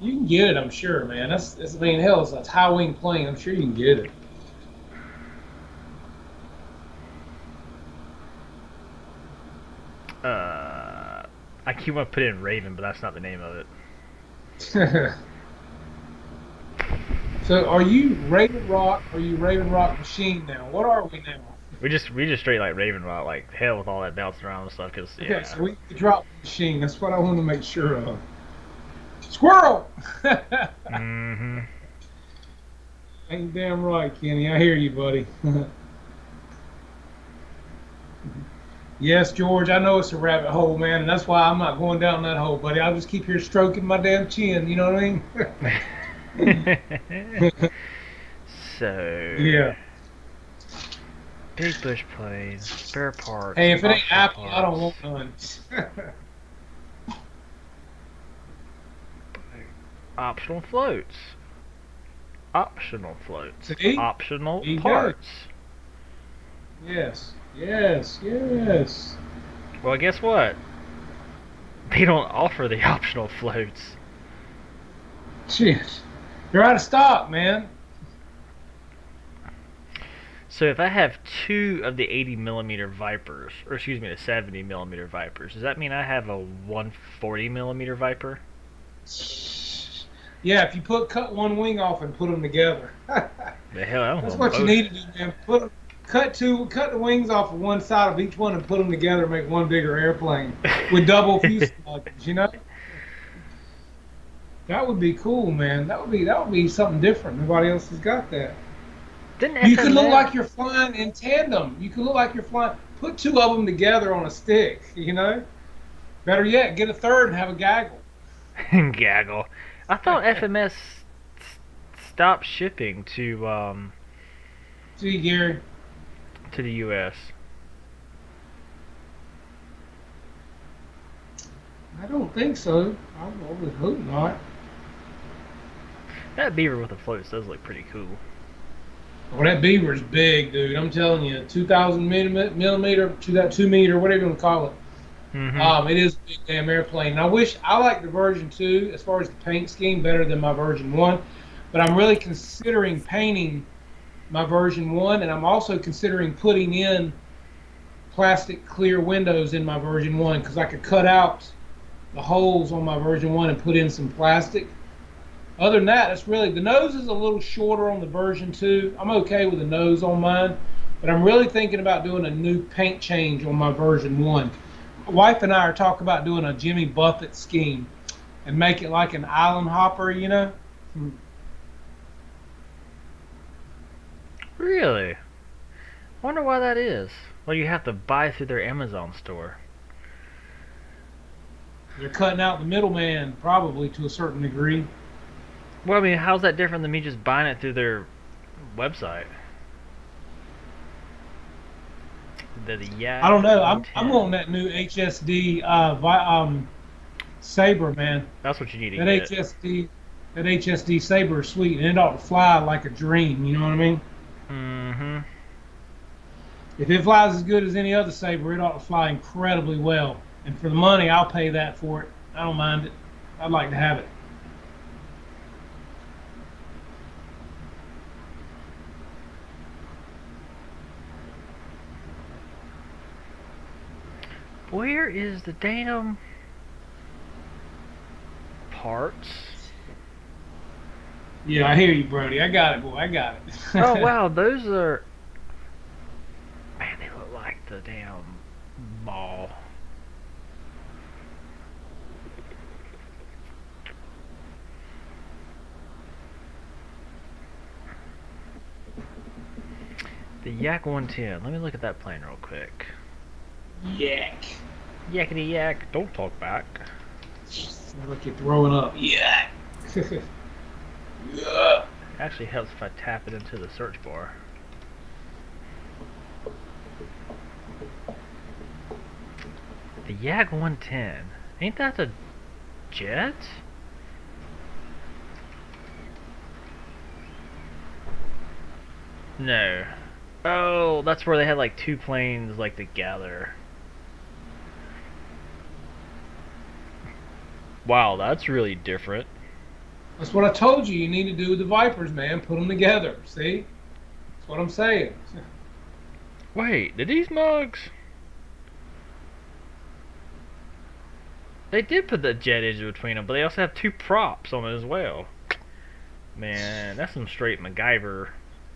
You can get it, I'm sure, man. That's I mean, hell, it's a high wing plane. I'm sure you can get it. I keep want to put in Raven, but that's not the name of it. So, are you Raven Rock? Or are you Raven Rock Machine now? What are we now? We just straight like Raven Rock, like hell with all that bouncing around and stuff. Cause Okay, yeah. so we dropped the machine. That's what I want to make sure of. Squirrel! Mm-hmm. Ain't damn right, Kenny. I hear you, buddy. Yes, George, I know it's a rabbit hole, man, and that's why I'm not going down that hole, buddy. I'll just keep here stroking my damn chin, you know what I mean? So Yeah. big bush plane, spare parts, Hey, if it ain't optional Apple, I don't parts, want none. optional floats, optional floats, See? optional There you go. parts. Yes, yes, yes. Well, guess what? They don't offer the optional floats. Shit. They're out of stock, man. So if I have two of the 80 millimeter Vipers, or excuse me, the 70 millimeter Vipers, does that mean I have a 140 millimeter Viper? Yeah, if you cut one wing off and put them together. The hell, I don't That's know what you both. need to do, man. Cut the wings off of one side of each one and put them together and make one bigger airplane with double fuselages. You know, that would be cool, man. That would be something different. Nobody else has got that. Didn't You could look FMS like you're flying in tandem. You could look like you're flying. Put two of them together on a stick. You know. Better yet, get a third and have a gaggle. gaggle? I thought FMS stopped shipping See, Gary. to the U.S. I don't think so. I would hope not. That beaver with the floats does look pretty cool. Well, that beaver's big, dude. I'm telling you, 2,000 millimeter to that 2 meter, whatever you want to call it. Mm-hmm. It is a big damn airplane. And I like the version 2 as far as the paint scheme better than my version 1. But I'm really considering painting my version 1, and I'm also considering putting in plastic clear windows in my version 1 because I could cut out the holes on my version 1 and put in some plastic. Other than that, it's really the nose is a little shorter on the version 2. I'm okay with the nose on mine, but I'm really thinking about doing a new paint change on my version 1. My wife and I are talking about doing a Jimmy Buffett scheme and make it like an island hopper, you know? Really? Wonder why that is. Well, you have to buy through their Amazon store. They're cutting out the middleman probably to a certain degree. Well, I mean, how's that different than me just buying it through their website? The Yak I don't know. I'm 110. on that new HSD Saber, man. That's what you need to That get. HSD Saber is sweet, and it ought to fly like a dream. You know what I mean? Mm-hmm. If it flies as good as any other Saber, it ought to fly incredibly well. And for the money, I'll pay that for it. I don't mind it. I'd like to have it. Where is the damn parts? Yeah, I hear you, Brody. I got it, boy. I got it. Oh wow, those are. Man, they look like the damn ball. The Yak 110. Let me look at that plane real quick. Yak. Yakety yak. Don't talk back. Look, you're throwing up. Yak. Yeah. Actually helps if I tap it into the search bar. The Yak 110. Ain't that a jet? No. Oh, that's where they had like two planes like together. Wow, that's really different. That's what I told you. You need to do with the Vipers, man. Put them together. See? That's what I'm saying. Wait, did these mugs? They did put the jet engine between them, but they also have two props on it as well. Man, that's some straight MacGyver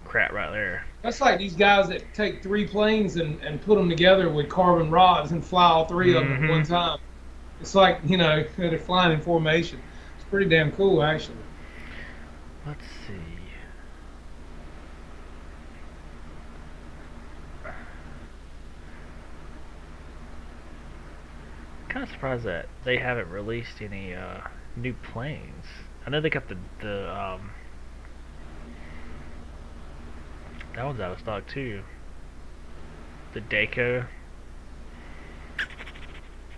crap right there. That's like these guys that take three planes and put them together with carbon rods and fly all three of them at Mm-hmm. one time. It's like, they're flying in formation. It's pretty damn cool, actually. Let's see. Kind of surprised that they haven't released any new planes. I know they got the that one's out of stock too. The Daco.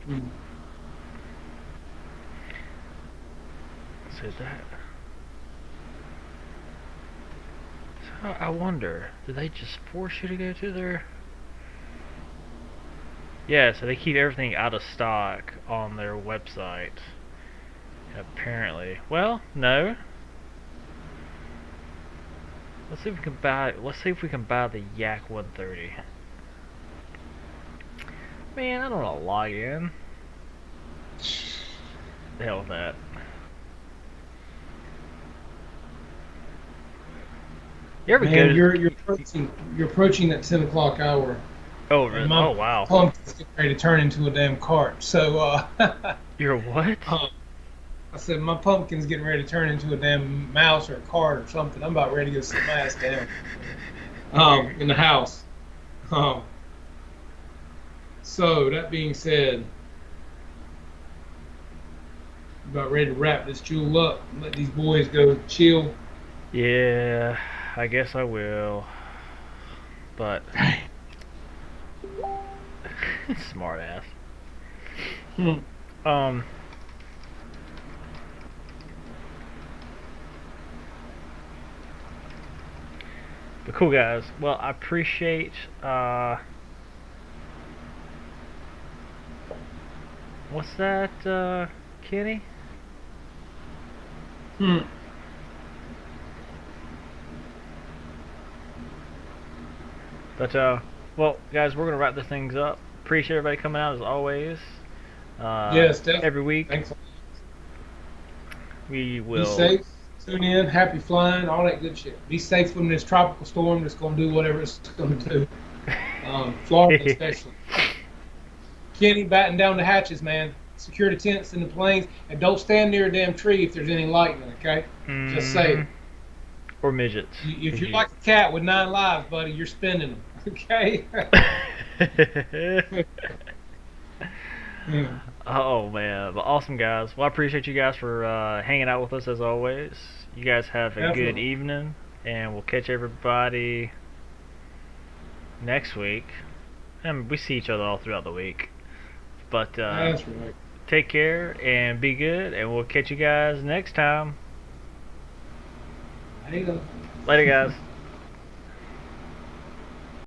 Mm. So that. So I wonder, did they just force you to go to their? Yeah, so they keep everything out of stock on their website. Apparently. Well, no. Let's see if we can buy. Let's see if we can buy the Yak 130. Man, I don't want to log in. The hell with that. You ever go Man, to? you're approaching that 10 o'clock hour, Oh, and really? my Oh, wow. pumpkin's getting ready to turn into a damn cart. So, You're what? I said my pumpkin's getting ready to turn into a damn mouse or a cart or something. I'm about ready to go sit my ass down. In the house. Um, so that being said, about ready to wrap this jewel up and let these boys go chill. Yeah, I guess I will. But smart ass. Hmm. Um. But cool, guys. Well, I appreciate. What's that, Kenny? Hmm. But well, guys, we're gonna wrap this things up. Appreciate everybody coming out as always. Yes, definitely. Every week Thanks. we Be will. safe. Tune in. Happy flying. All that good shit. Be safe from this tropical storm that's going to do whatever it's going to do. Florida especially. Kenny, batten down the hatches, man. Secure the tents and the planes, and don't stand near a damn tree if there's any lightning. Okay? Just Mhm. saying. Or midgets. If you're like a cat with 9 lives, buddy, you're spending them. Okay? Yeah. Oh man, but awesome guys. Well, I appreciate you guys for hanging out with us as always. You guys have a good Definitely. evening, and we'll catch everybody next week. And we see each other all throughout the week. But That's right. take care and be good, and we'll catch you guys next time. Later. Later, guys.